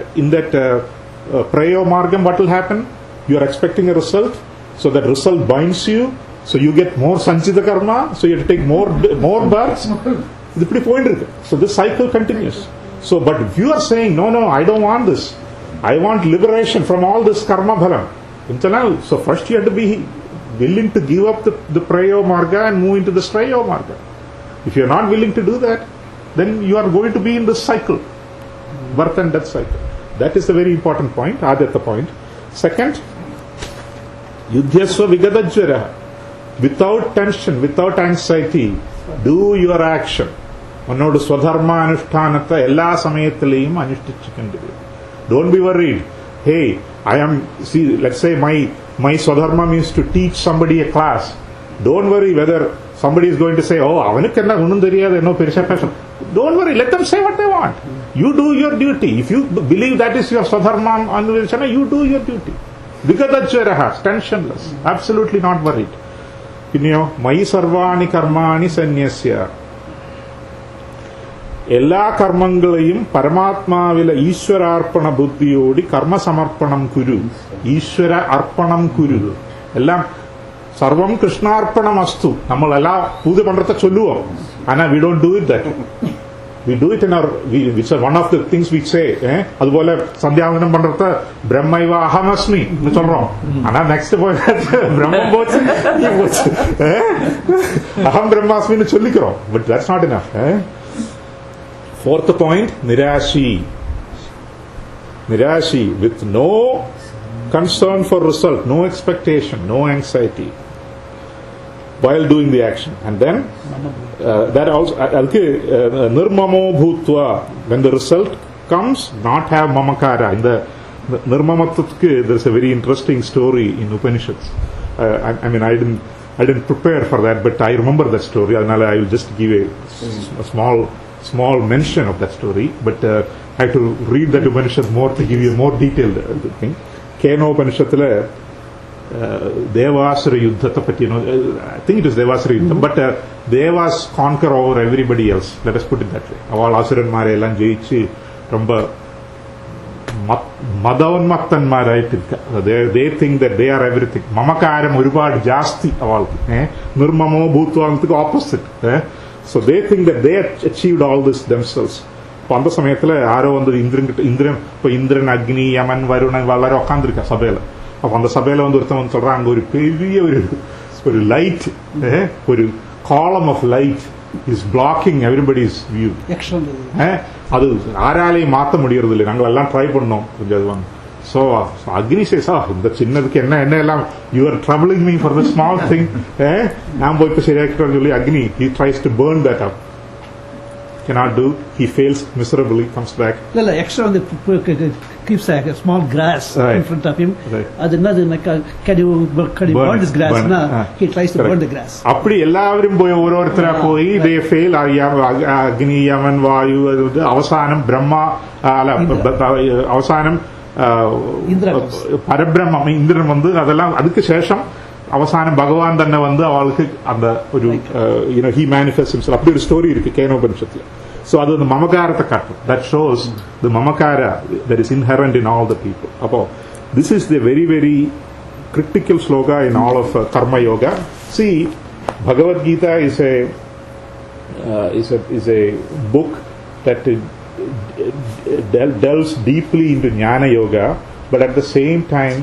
prayo margam, what will happen? You are expecting a result. So that result binds you. So you get more sanchita karma. So you have to take more births. So this cycle continues. So, but if you are saying, no, I don't want this. I want liberation from all this karma bhalam. So first you have to be willing to give up the prayo marga and move into the strayo marga. If you are not willing to do that, then you are going to be in this cycle, birth and death cycle. That is the very important point, Adhyatha point. Second, Yudhyasva Vigadajvara. Without tension, without anxiety, do your action. Annodu swadharma anushthanatta ella samayathilayum anushtichikkandiru. Don't be worried. Hey, let's say my swadharma means to teach somebody a class. Don't worry whether somebody is going to say, oh, avanukku enna onnum theriyadhu enno perisha pesam. Don't worry, let them say what they want. You do your duty. If you believe that is your swadharma anuvechana, you do your duty. Vigadajvaraha, tensionless, absolutely not worried. Mayi sarvani karmani sanyasya. എല്ലാ കർമ്മങ്ങളെയും പരമാത്മാവില ഈശ്വരാർപ്പണ ബുദ്ധിയോടി കർമ്മ സമർപ്പണം കുരു. ഈശ്വര അർപ്പണം കുരു. എല്ലാം സർവം കൃഷ്ണാർപ്പണം അസ്തു. നമ്മൾ എല്ലാ പൂജ പണ്ടത്തെ ചൊല്ലുവോ? ആനാ we don't do it that. We do it in our, which is one of the things we say. അതുപോലെ സന്ധ്യാവനം പണ്ടത്തെ ബ്രഹ്മൈവ അഹമസ്മി എന്ന് ചൊല്ലോം. ആനാ നെക്സ്റ്റ് ബ്രഹ്മം പോച്ച് അഹം ബ്രഹ്മാസ്മി എന്ന് ചൊല്ലിக்கிறോ. But that's not enough. Fourth point, Nirashi. Nirashi, with no concern for result, no expectation, no anxiety while doing the action. And then that also nirmamo bhutva, when the result comes, not have mamakara. In the nirmamattvatku, there's a very interesting story in Upanishads. I mean, I didn't prepare for that, but I remember that story. I will just give a small mention of that story, but I have to read that Upanishad more to give you a more detailed thing. Keno Upanishadile Devasura Yuddhatha patti, I think it is Devasura Yuddham, but Devas conquer over everybody else. Let us put it that way. Aval asuranmare ellam jeichu romba മതോന്മത്തന്മാരായിട്ടിരിക്കുക. They think that they are everything. മമകാരം ഒരുപാട് ജാസ്തി അവൾക്ക്. നിർമ്മമോ ഭൂത്വാന്നതിക്ക് opposite. So they think that they achieved all this themselves. അപ്പൊ അന്ത സമയത്തില് ആരോ വന്ന് ഇന്ദ്രൻ അഗ്നി Yemen Varunan വളരെ ഉക്കാந்துருக்க സഭയില്. അപ്പൊ அந்த சபையில வந்து ஒருத்தன் வந்து சொல்றான், அங்க ஒரு பெரிய ஒரு லைட், ஒரு column of light is blocking everybody's view. அது ஆராலையும் மாற்ற முடியறதில்லை. நாங்கள் எல்லாம் ட்ரை பண்ணோம் கொஞ்சம் அது வந்து. So Agni says, இந்த சின்னதுக்கு என்ன எல்லாம், you are troubling me for the small thing. நான் போய் இப்ப சரியாக்கிட்டோம்னு சொல்லி Agni, he tries to burn that up. Cannot do. He fails miserably, comes back. Extra on the keeps a small grass in front of him. Can you burn this grass? He tries to burn the grass. அப்படி எல்லாரும் போய் ஒவ்வொருத்தரா போய் they fail. Agni Yemen വായു അവസാനം ബ്രഹ്മ അവസാനം പരബ്രഹ്മം ഇന്ദ്രൻ വന്ന് അതെല്ലാം அதுக்கு ശേഷം அவசானம் பகவான் തന്നെ வந்து அவளுக்கு அந்த ஒரு he manifests himself. அப்படி ஒரு ஸ்டோரி இருக்கு கேனோபனிஷத்துல. So அது அந்த மமகாரத்தை காட்டும். That shows the mamakara that is inherent in all the people. அப்போ this is the very very critical sloka in all of karma yoga. See, Bhagavad Gita is a book that delves deeply into jnana yoga, but at the same time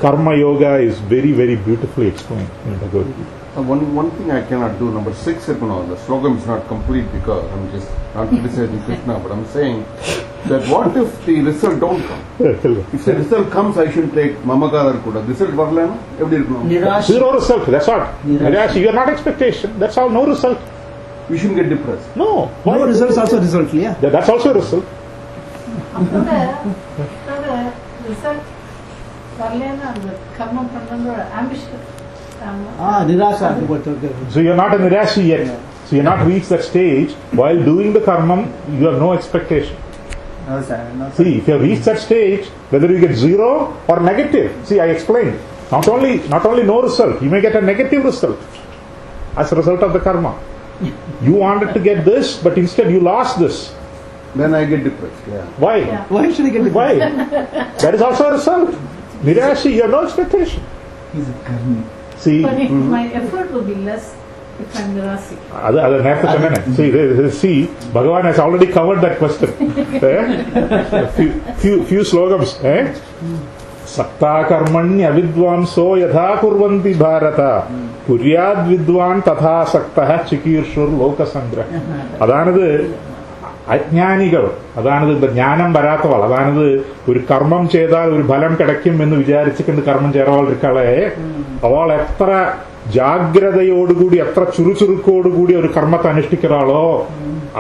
karma yoga is very very beautifully explained in Bhagavad Gita. One thing I cannot do, number 6, the slogam is not complete because I'm just not criticizing Krishna, but I'm saying that what if the result don't come? If the result comes, I should take Mamakadar Kuda. Result varlana? Zero result, that's all. Nirashi, you are not expectation, that's all, no result. We shouldn't get depressed. No. No results also result, yeah. That's also a result. result வரலன்னா அந்த கர்மம் பண்ணணும்ன்ற ambition. Nirasha. So you're not a Nirashi yet. So you're not reached that stage. While doing the karmam, you have no expectation. No, sir. See, if you have reached that stage, whether you get 0 or negative, see, I explained. Not only no result, you may get a negative result as a result of the karma. You wanted to get this, but instead you lost this. Then I get depressed. Yeah. Why? Yeah. Why should I get the Why? That is also a result. Nirashi, you have no expectation. He's a karmi. See, But my effort will be less if I'm Nirasi. See, Bhagavan has already covered that question. Few slogams. Sakta karmanya vidvanso yatha kurvanti bharata kuryad vidvan tatha saktaha chikirshur lokasangra. അതാണത് അജ്ഞാനികൾ, അതാണത് ജ്ഞാനം വരാത്തവൾ, അതാണത് ഒരു കർമ്മം ചെയ്താൽ ഒരു ഫലം കിടക്കും എന്ന് വിചാരിച്ചിട്ട് കർമ്മം ചെയ്യാളെ അവൾ എത്ര ജാഗ്രതയോടുകൂടി എത്ര ചുറുചുറുക്കോടുകൂടി ഒരു കർമ്മത്തെ അനുഷ്ഠിക്കുന്നയാളോ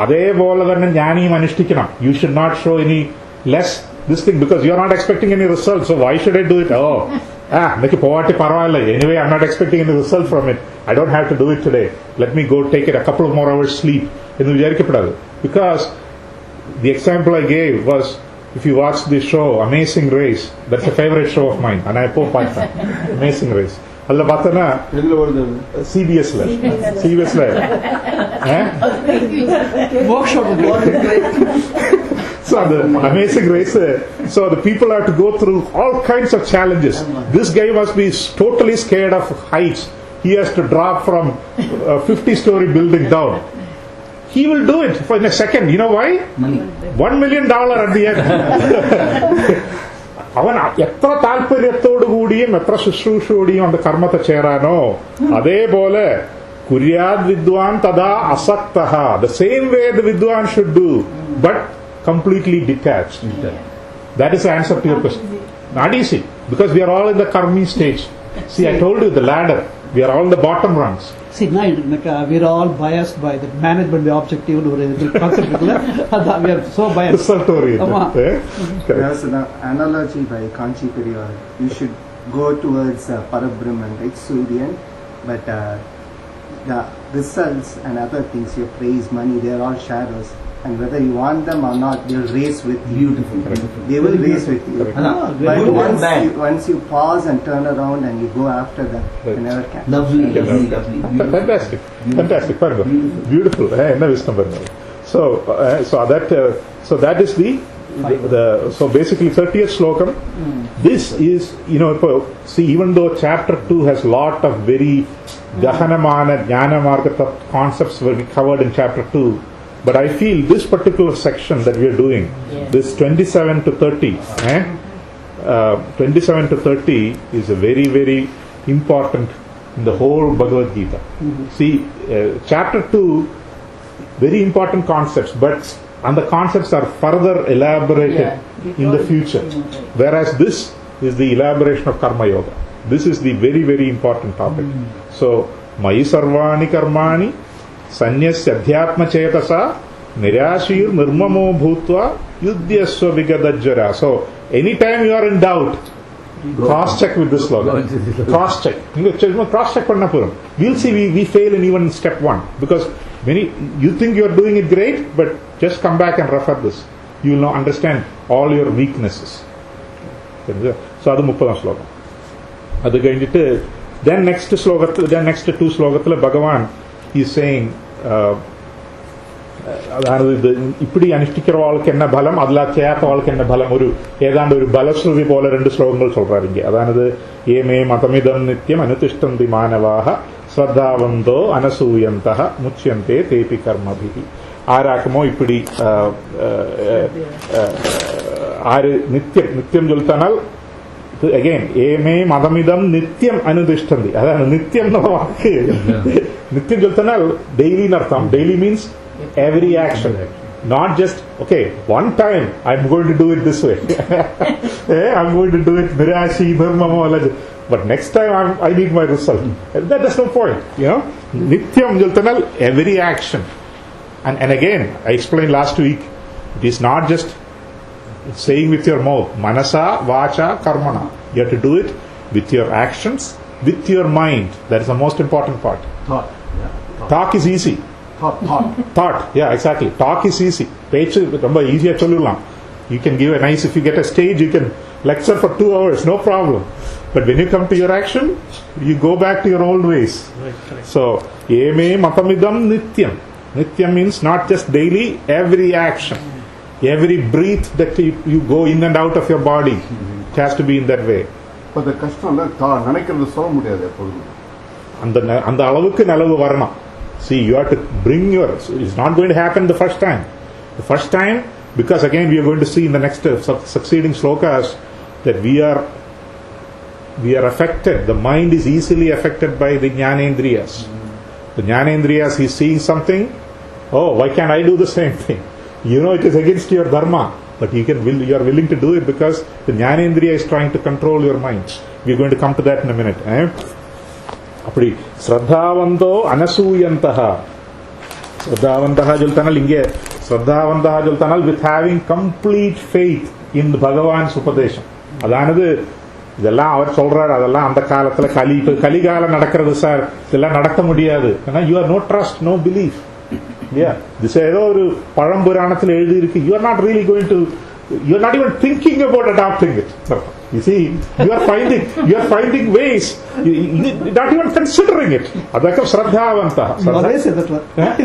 അതേപോലെ തന്നെ ജ്ഞാനിയും അനുഷ്ഠിക്കണം. You should not show any less this thing because you are not expecting any result, so why should I do it? Make poverty parvalla. Anyway, I'm not expecting any result from it. I don't have to do it today. Let me go take it a couple of more hours sleep. Because the example I gave was, if you watch the show Amazing Race, that's a favorite show of mine, and I poor Python. Amazing Race. Alla பார்த்தனா CBSல workshop. So the Amazing Race, so the people have to go through all kinds of challenges. This guy must be totally scared of heights. He has to drop from a 50-story building down. He will do it in a second. You know why? Money. $1 million at the end. അവൻ എത്ര താല്പര്യത്തോടുകൂടിയും എത്ര ശുശ്രൂഷയോടെയും അവന്റെ കർമ്മത്തെ ചേരാനോ അതേപോലെ കുര്യാദ് വിദ്വാൻ തഥാ അസക്തഃ, the same way the vidwan should do, but completely detached. That is the answer to your question. Not easy, because we are all in the karmi stage. See, I told you the ladder. We are all in the bottom rungs. See, now we are all biased by the management by objective concept. We are so biased. Result oriented. There's an analogy by Kanchi Periyar. You should go towards Parabrahman, right? Suryan, but the results and other things, your praise, money, they are all shadows. And whether you want them or not, they'll race with you. Beautiful. They will race with you. But once you pause and turn around and you go after them, you never can. Lovely. Fantastic. Beautiful. So that is the so basically 30th slokam. This is, see, even though chapter 2 has lot of very gahanamana jnana marga concepts were covered in chapter 2, but I feel this particular section that we are doing, this 27 to 30, 27 to 30 is a very, very important in the whole Bhagavad Gita. See, chapter 2, very important concepts, and the concepts are further elaborated in the future. Whereas this is the elaboration of Karma Yoga. This is the very, very important topic. So, Mayi Sarvani Karmani Sanyasya Adhyatma Chetasa Nirashir Nirmamo Bhutva Yudhyasva Vigadajjara. So, anytime you are in doubt, cross-check with this slogan. Cross-check. Cross-check panna puram. We'll see we fail in even step 1. Because you think you are doing it great, but just come back and refer this. You will now understand all your weaknesses. So, that's 30th slogan. That's കഴിഞ്ഞിട്ട് then next two slogathil Bhagavan is saying അതായത് ഇത് ഇപ്പിടി അനുഷ്ഠിக்கிறവാൾക്ക് എന്ന ഫലം അതിലാ ചെയ്യാത്തവാൾക്ക് എന്ന ഫലം ഒരു ഏതാണ്ട് ഒരു ബലശ്രുതി പോലെ 2 ശ്ലോകങ്ങൾ சொல்றாருங்க. അതായത് ഏമേ മതമിദം നിത്യം അനുതിഷ്ഠന്തി മാനവാഹ ശ്രദ്ധാവന്തോ അനസൂയന്തഃ മുച്യന്തേ തേപി കർമ്മഭിഹി. ആരാക്കുമോ ഇപ്പിടി ആര് നിത്യം ചൊല്ലിത്താൽ അഗൈൻ ഏമേ മതമിതം നിത്യം അനുതിഷ്ഠന്തി. അതാണ് നിത്യം എന്നുള്ള വാക്ക്. നിത്യം ചൊല്ലുന്നാൽ ഡെയിലി എന്നർത്ഥം. Daily means every action, not just okay one time I'm going to do it this way. I'm going to do it nirashi nirmamo, but next time I need my result. That's no point, you know. Nityam jaltanal every action, and again I explained last week, it is not just saying with your mouth, manasa vacha karmana. You have to do it with your actions, with your mind. That is the most important part. Thought. Talk is easy. Thought, yeah, exactly. Talk is easy. பேச்சு ரொம்ப ஈஸியா சொல்லலாம். You can give a nice, if you get a stage, you can lecture for 2 hours, no problem. But when you come to your action, you go back to your old ways. So, eme matamidam nityam. Nityam means not just daily, every action, every breath that you go in and out of your body, it has to be in that way. But the கஷ்டம் நினைக்கிறது சொல்ல முடியாது எப்பொழுதும். அந்த அளவுக்கு நலவு வரணும். See, you have to bring it's not going to happen the first time. The first time, because again we are going to see in the next succeeding slokas that we are affected. The mind is easily affected by the jnanendriyas. The jnanendriyas, he's seeing something, oh, why can't I do the same thing? You know it is against your dharma, but you are willing to do it because the jnanendriya is trying to control your mind. We are going to come to that in a minute. அப்படி ஸ்ரத்தாவந்தோ அனசூயந்தஹ. ஸ்ரத்தாவந்தஹ சொல்லிட்டானால் இங்கே ஸ்ரத்தாவந்தஹ சொல்லிட்டானால் with having complete faith in Bhagavan's upadesam. அதானது இதெல்லாம் அவர் சொல்றாரு, அதெல்லாம் அந்த காலத்துல கலிகாலம் நடக்கிறது சார், இதெல்லாம் நடக்க முடியாது. ஏன்னா you are no trust, no belief. This ஏதோ ஒரு பழம்புராணத்தில் எழுதி இருக்கு. You are not really going to, you are not even thinking about adapting it. You see, you are finding ways. You're not even considering it. Adakam shraddhavanta. We always say that.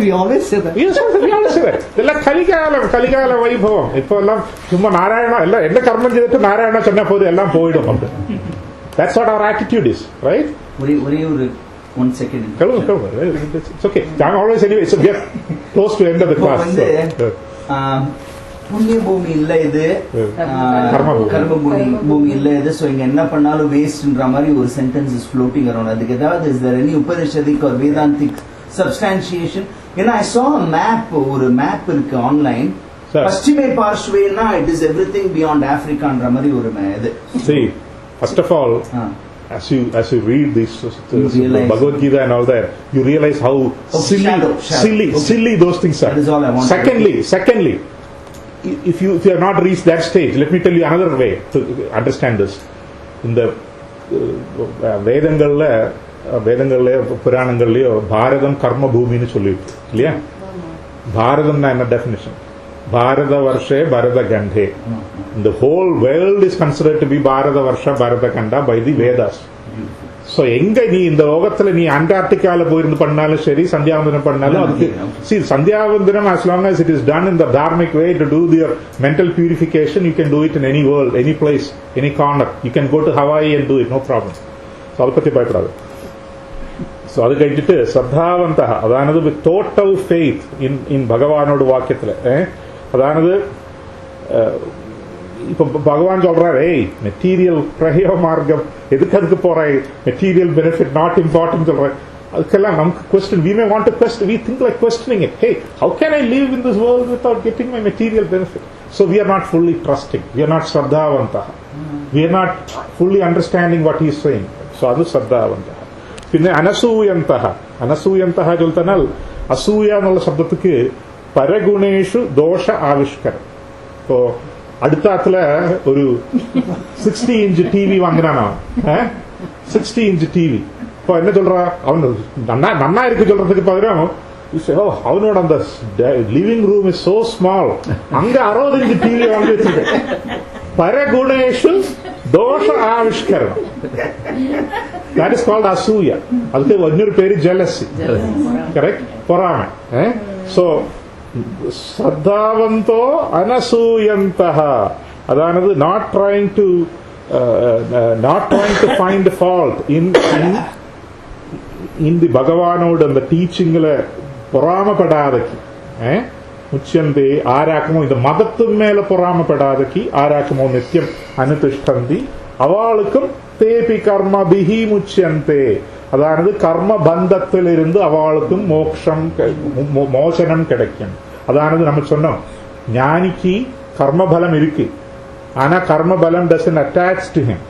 We always say that. Yes, we always say that. Ella kaligala vaibhavam. Ipo ellam summa narayana ella enna karmam cheyittu narayana sonna podu ellam poidum. That's what our attitude is, right? One second. Come. It's okay. I'm always anyway. So we are close to end of the class. புண்ணிய பூமி இல்ல இது, கர்ம பூமி இல்ல இது. So இங்க என்ன பண்ணாலும் வேஸ்ட்ன்ற மாதிரி ஒரு சென்டென்ஸ் இஸ் ஃப்ளோட்டிங் அரவுண்ட். அதுக்கு ஏதாவது is there any Upanishadic or Vedantic substantiation? ஏன்னா ஐ saw a map, ஒரு மேப் இருக்கு ஆன்லைன். பশ্চিমে பார்ஷ்வேனா இட் இஸ் எவ்ரிதிங் பியாண்ட் ஆப்பிரிக்கான்ற மாதிரி ஒரு இது. See, first of all, as you read this Bhagavad Gita and all that, you realize how silly those things are. That is all I want. Secondly, if you have not reached that stage, let me tell you another way to understand this. In the வேதங்கள்ல புராணங்கள்லயோ பாரதம் கர்ம பூமின்னு சொல்லிட்டு இல்லையா? பாரதம்னா என்ன definition? பாரத வருஷே பரத கண்டே. The whole world is considered to be பாரத வருஷ பரத கண்டா by the Vedas. So எங்க நீ இந்த லோகத்துல நீ அண்டார்டிகால போயிருந்து பண்ணாலும் சரி, சந்தியாவந்தனம் பண்ணாலும் அதுக்கு see Sandhyavandanam as long as it is done in the dharmic way to do your mental purification, you can do it in any world, any place, any corner. You can go to Hawaii and do it, no problem. So அதை பத்தி பயப்படாது. So அது கழிச்சுட்டு ஸ்ரத்தாவந்தா, அதானது with total faith இன் பகவானோட வாக்கியத்துல. அதானது இப்ப பகவான் சொல்றாரு, ஏய் மெட்டீரியல் பிரயோக மார்க்கம் எதுக்கு அதுக்கு போறாய், மெட்டீரியல் பெனிஃபிட் நாட் இம்பார்ட்டன்ட் சொல்றாரு. அதுக்கெல்லாம் நமக்கு question, we may want to question, we think like questioning it. Hey, how can I live in this world without getting my material benefit? So we are not fully trusting, we are not shraddhavantah, we are not fully understanding what he is saying. So adu shraddhavantah. പിന്നെ അനസൂയന്തഹ ചൊല്ലുന്നാൽ അസൂയ എന്നുള്ള ശബ്ദത്തിക്ക് പരഗുണേഷു ദോഷ ആവിഷ്കരം. ഇപ്പോ അടുത്താത്തില് ഒരു 60 inch TV വാങ്ങിനാണ്, 60 inch TV. இப்போ என்ன சொல்றா, அவன் நன்னா இருக்கு சொல்றதுக்கு பகரம் அவனோட அந்த living room is so small, அங்க 60 இன்ச் டிவி வாங்கி வச்சிருக்கேன். பரகுணேஷு தோஷ ஆவிஷ்கரணம், that is called அசூயா. அதுக்கு இன்னொரு பேரு ஜெலசி, கரெக்ட், பொறாமை. சோ ஸ்ரத்தாவந்தோ அனசூயந்தஹ, அதானது not trying to find fault in the பகவானோட அந்த டீச்சிங்ல பொறாமப்படாதக்கு முச்சந்தே ஆராக்கமோ, இந்த மதத்து மேல பொறாமப்படாதக்கு ஆராக்கமோ நித்தியம் அனுதிஷ்டந்தி அவளுக்கும் தேபி கர்மபிஹி முச்சியந்தே, அதாவது கர்ம பந்தத்திலிருந்து அவளுக்கும் மோசனம் கிடைக்கும். அதாவது நம்ம சொன்னோம், ஞானிக்கு கர்மபலம் இருக்கு, ஆனா கர்மபலம் doesn't attach to him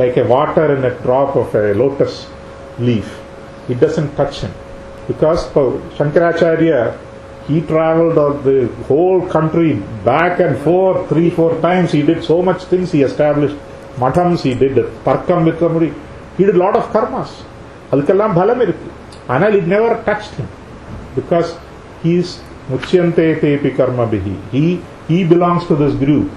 like a water in a drop of a lotus leaf. It doesn't touch him, because Shankaracharya, he traveled the whole country back and forth 3-4 times. He did so much things. He established mathams, he did Tarkam Vittamuri, he did a lot of karmas. Adukkellam balam irukku, ஆனால் it never touched him, because he is muchyante tepi karma bihi. He belongs to this group.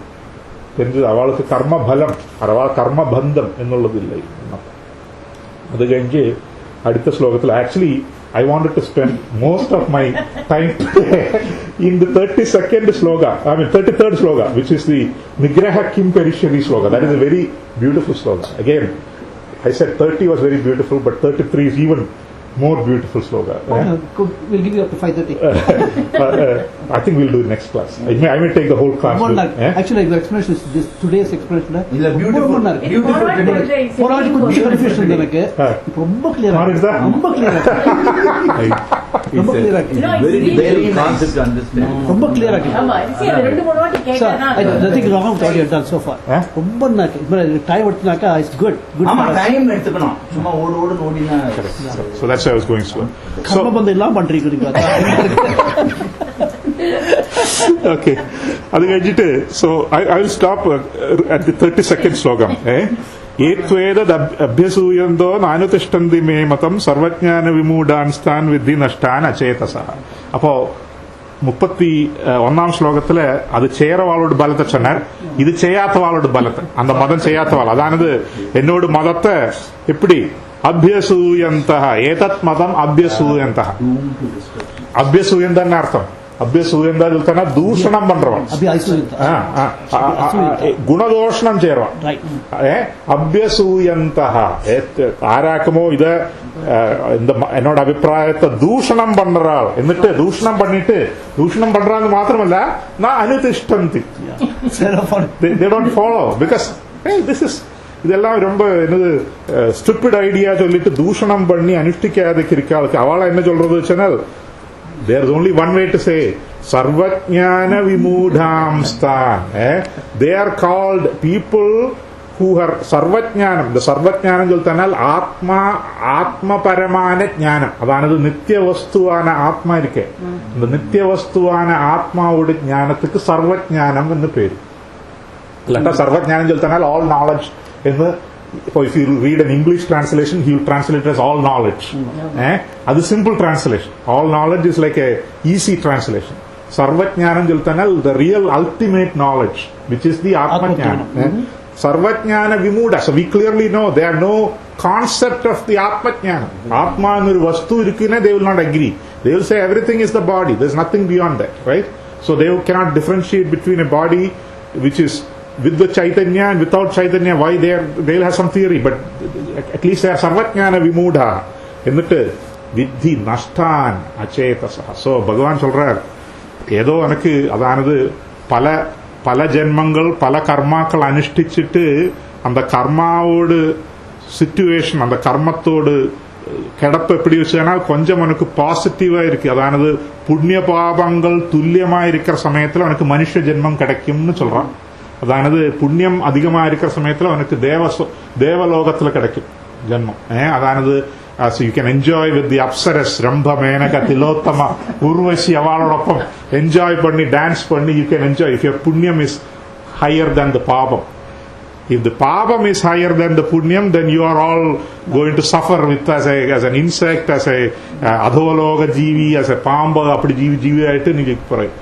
தெரிஞ்சது, அவளுக்கு கர்ம பலம், அவள் கர்ம பந்தம் എന്നുള്ളതില്ല. അത് കഴിഞ്ഞ് അടുത്ത ശ്ലോകത്തിൽ, actually I wanted to spend most of my time in the 32nd sloka, 33rd sloka, which is the Nigraha Kim Perishyadi sloka. That is a very beautiful sloka. Again, I said 30 was very beautiful, but 33 is even more beautiful sloka. We'll give you up to 5:30. I think we'll do it next class. I may take the whole class. Actually, your explanation is this today's explanation. Beautiful. கொஞ்சம் confusion எனக்கு ரொம்ப கிளியரா ரொம்ப கிளியரா ரொம்ப கிளியரா very concept to understand. ரொம்ப கிளியரா ஆமா, சரி, ரெண்டு மூணு வாட்டி கேட்டேனா nothing wrong with what you have done so far. ரொம்ப டைம் எடுத்துனாக்கா இட்ஸ் குட் ஆமா, டைம் எடுத்துக்கணும், சும்மா ஓடு ஓடினா. So that's why I was going slow. கர்ம பந்தம் எல்லாம் பண்றீங்க. Okay, அது കഴിഞ്ഞിട്ട്, so I will stop at the 32nd slokam. ഏത്വേദ അഭ്യസൂയന്തോ നാനുതിഷ്ഠന്തി may മതം സർവജ്ഞാന വിമൂഢാൻ സ്ഥാൻ വിദ്ധി നഷ്ടാൻ അചേതസ. അപ്പോ 31 ശ്ലോകത്തില് അത് ചെയ്യറവാളോട് ബലത്തെ சொன்னார், ഇത് ചെയ്യാത്തവാളോട് ബലത്തെ, அந்த மதம் செய்யாதவாள், அதானது என்னோட மதத்தை எப்படி அபியசூயந்த, ஏதத் மதம் அபியசூயந்த. அபியசூயந்தன்னு அர்த்தம், அபியசூயந்த சொல்லிட்டா தூஷணம் பண்றவன், குணதோஷணம் செய்யறவன். அபியசூயந்த ആരാക്കുമോ ഇത് എന്നോട് അഭിപ്രായത്തെ ദൂഷണം പண்றாள், എന്നിട്ട് ദൂഷണം பண்ணிட்டு ദൂഷണം பண்றான்னு മാത്രമല്ല நான் അനുതിഷ്ഠന്തി, they don't follow, because hey, this is இதெல்லாம் ரொம்ப என்னது ஸ்டூபிட் ஐடியா சொல்லிட்டு தூஷணம் பண்ணி அனுஷ்டிக்காத இருக்காளுக்கு அவளை என்ன சொல்றது சொன்னால், there is only one way to say sarvajnana vimudham stan. They are called people who are sarvajnanam. The sarvajnanam சொல்லிட்டால் ஆத்மபரமான ஞானம், அதானது நித்திய வஸ்துவான ஆத்மா இருக்கே, இந்த நித்திய வஸ்துவான ஆத்மாவோட ஞானத்துக்கு சர்வஜானம் എന്ന് പേര്. അല്ലാണ്ട് സർവജ്ഞാനം சொல்லிட்டாൽ all knowledge എന്ന്. If you read an English translation, he will translate it as all knowledge. That's a simple translation. All knowledge is like a easy translation. Sarvajnanam jiltanal, the real ultimate knowledge, which is the Atmajnana. Sarvajnana vimuda. So we clearly know there are no concept of the Atmajnana. Atma and vastu irukina, they will not agree. They will say everything is the body. There's nothing beyond that, right? So they cannot differentiate between a body which is with the Chaitanya and without Chaitanya. Why they'll have some theory, but at least they are sarvajnana vimudha. എന്നിട്ട് വിദ്ധി നഷ്ടാൻ അചേതസഃ. So ഭഗവാൻ சொல்றார், ஏதோ எனக்கு அதானது பல ஜென்மங்கள் பல கர்மாக்கள் அனுஷ்டிச்சுட்டு அந்த கர்மாவோடு situation, அந்த கர்மத்தோடு கிடப்பு எப்படி வச்சுன்னா கொஞ்சம் உனக்கு பாசிட்டிவா இருக்கு, அதானது புண்ணிய பாபங்கள் துல்லியமா இருக்கிற சமயத்துல உனக்கு மனுஷ ஜென்மம் கிடைக்கும்னு சொல்றான். அதானது புண்ணியம் அதிகமா இருக்கிற சமயத்துல உனக்கு தேவலோகத்துல கிடைக்கும் ஜென்மம். அதானது so you can enjoy with the apsaras, Rambha, Menaka, Tilottama, Urvashi, அவளோடொപ്പം enjoy பண்ணி டான்ஸ் பண்ணி you can enjoy if your punyam is higher than the pabam. If the pabam is higher than the punyam, then you are all going to suffer with as an insect, as a adhovaloga jeevi, as a പാമ്പ്, அப்படி ജീവി ആയിട്ട് നീ പറയും.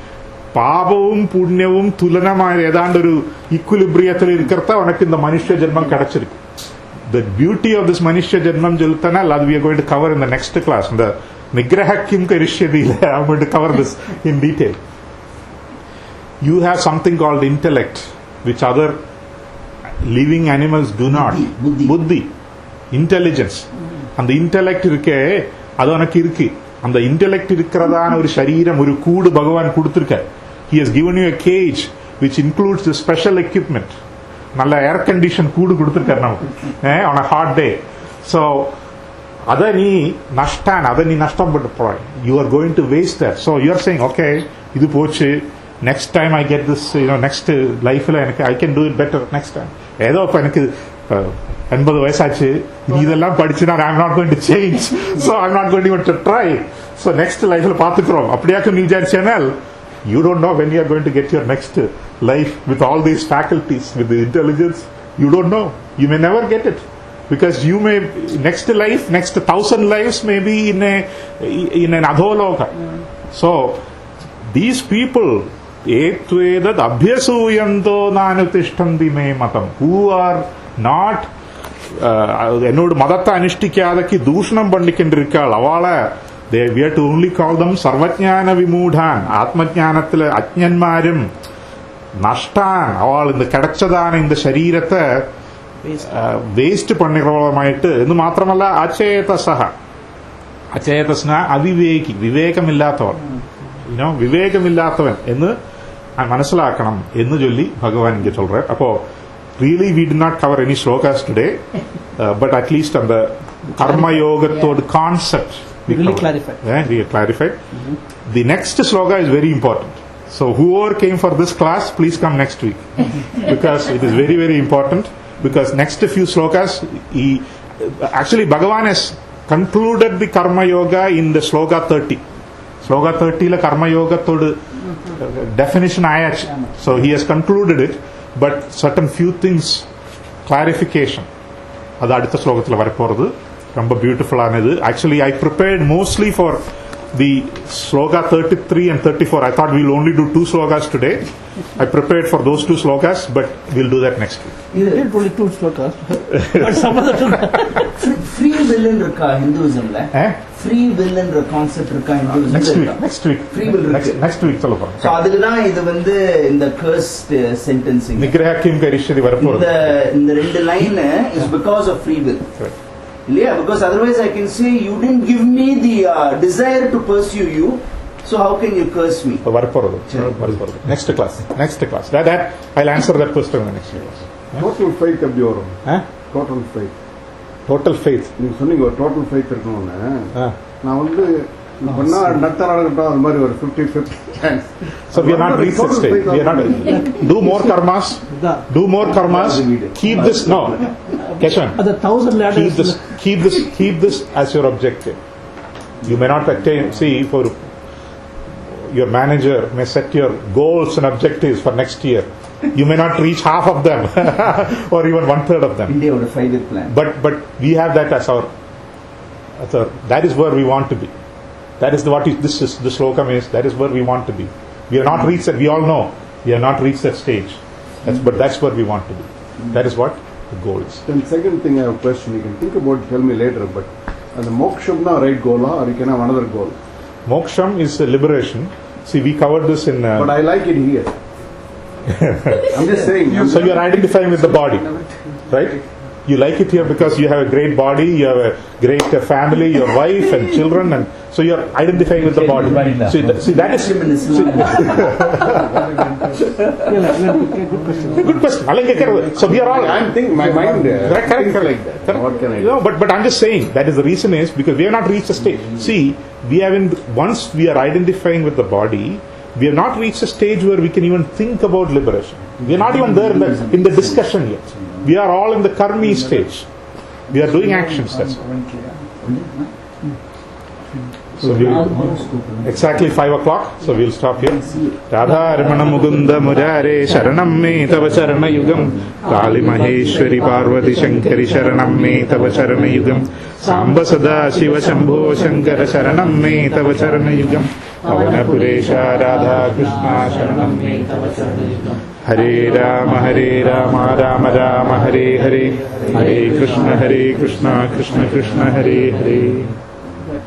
പാപവും പുണ്യവും തുലനമായ ഏതാണ്ടൊരു ഇക്വിലിബ്രിയത്തിൽ ഇരിക്കത്ത ഉനക്ക് இந்த മനുഷ്യ ജന്മം கிடைச்சிருக்கு. The beauty of this Manushya Janmam Jaltana, that we are going to cover in the next class. In the Nigraha Kim Karishyadi, I'm going to cover this in detail. You have something called intellect, which other living animals do not. Buddhi. Intelligence. And the intellect irukke, adu anakku irukku. And the intellect irukradana oru shariram, oru koodu Bhagavan kuduthirukka. He has given you a cage which includes the special equipment. நல்ல air condition கூடு கொடுத்துருக்காரு நமக்கு on a hot day. So அதை நீ நஷ்டப்பட்டு போய் you are going to waste that. So you are saying okay இது போச்சு, next time I get this next லைஃப்ல எனக்கு I can do it better next time. ஏதோ இப்போ எனக்கு 80 வயசாச்சு, இதெல்லாம் படிச்சுனா I am not going to change, so I am not going to try, so next லைஃப்ல பார்த்துக்கிறோம் அப்படியாக்கும் நீ விசாரிச்சேனால் you don't know when you are going to get your next life with all these faculties, with the intelligence. You don't know, you may never get it, because you may next 1,000 lives may be in an adholoka. So these people etvedad abhyasuyanto nanutishtanti me matam, who are not என்னோட மதத்தை அனுஷ்டிக்காதக்கு தூஷணம் பண்ணிக்கின்றிருக்காள் அவளை we have to only call them സർവജ്ഞാന വിമൂഢാൻ, ആത്മജ്ഞാനത്തില് അജ്ഞന്മാരും നഷ്ടാൻ. അവൾ ഇന്ന് കിടച്ചതാണ് இந்த ശരീരത്തെ waste പണികളമായിട്ട് എന്ന് മാത്രമല്ല അചേതസന അവിവേകി, വിവേകമില്ലാത്തവൻ, വിവേകമില്ലാത്തവൻ എന്ന് മനസ്സിലാക്കണം എന്ന് ചൊല്ലി ഭഗവാൻ ഇങ്ങനെ சொல்றார். അപ്പോ really we did not cover any slokas today, but at least on the karma yogatod concept we clarified. We clarified. The next sloka is very important. So whoever came for this class, please come next week, because it is very, very important. Because next few slokas, actually Bhagavan has concluded the karma yoga in the sloka 30. Sloka 30 la karma yoga thodu definition ayach. So he has concluded it, but certain few things clarification adu adutha slokathila varaporadhu. ரொம்ப பியூட்டிஃபுல்லானது. Actually, I prepared mostly for the sloka 33 and 34. I thought we'll only do 2 slokas today. I prepared for those 2 slokas, but we'll do that next week. You did only 2 slokas. But some other free will in Raka Hinduism, free will in concept Raka Hinduism. Next week. Free will next week சொல்ல போறோம். So adula idu வந்து இந்த cursed sentencing. நிகிரஹ கிம் கரிஷ்யதி வரப்போறது. இந்த ரெண்டு line is because of free will. Correct. Yeah, because otherwise I can say you didn't give me the desire to pursue you, so how can you curse me? Next class. That I'll answer that question in the next class. Total faith of your own. Total faith. நீங்க சொன்னீங்க ஒரு total faith இருக்கணும்னு. நான் வந்து பண்ணா நடத்தறதுக்கு அந்த மாதிரி ஒரு 50-50 chance. So we are not reached that stage. We are not. Do more karmas. Keep this. No. Keshan. The 1,000 ladders. Keep this as your objective. You may not attain. See, for your manager may set your goals and objectives for next year. You may not reach half of them, or even 1/3 of them. India would have 5-year plan. But we have that as our. That is where we want to be. That is the sloka means. That is where we want to be. We have not reached that. We all know we have not reached that stage. But that's where we want to be. That is what the goal is. Then second thing I have a question. You can think about, tell me later. But the moksham na right goal, or you can have another goal. Moksham is liberation. See, we covered this in. But I like it here. I'm just saying. So you are identifying with the body, right? You like it here because you have a great body, you have a great family, your wife and children, and so you are identifying with the body. See, that is good question. So we are all. I'm thinking my mind. Correct. Like that. What can I do? No, but I'm just saying that is the reason is because we have not reached a stage. See, once we are identifying with the body, we have not reached a stage where we can even think about liberation. We are not even there in the discussion yet. We are all in the karmi stage. We are doing actions. That's so exactly 5 o'clock. So we'll stop here. Radha Ramana Mukunda Murare Sharanam Me Tava Sharana Yugam Kali Maheshwari Parvati Shankari Sharanam Me Tava Sharana Yugam Samba Sada Shiva Shambho Shankara Sharanam Me Tava Sharana Yugam Pavana Puresha Radha Krishna Sharanam Me Tava Sharana Yugam Hare Rama Rama Rama Hare Hare Hare Krishna Krishna Krishna Hare Hare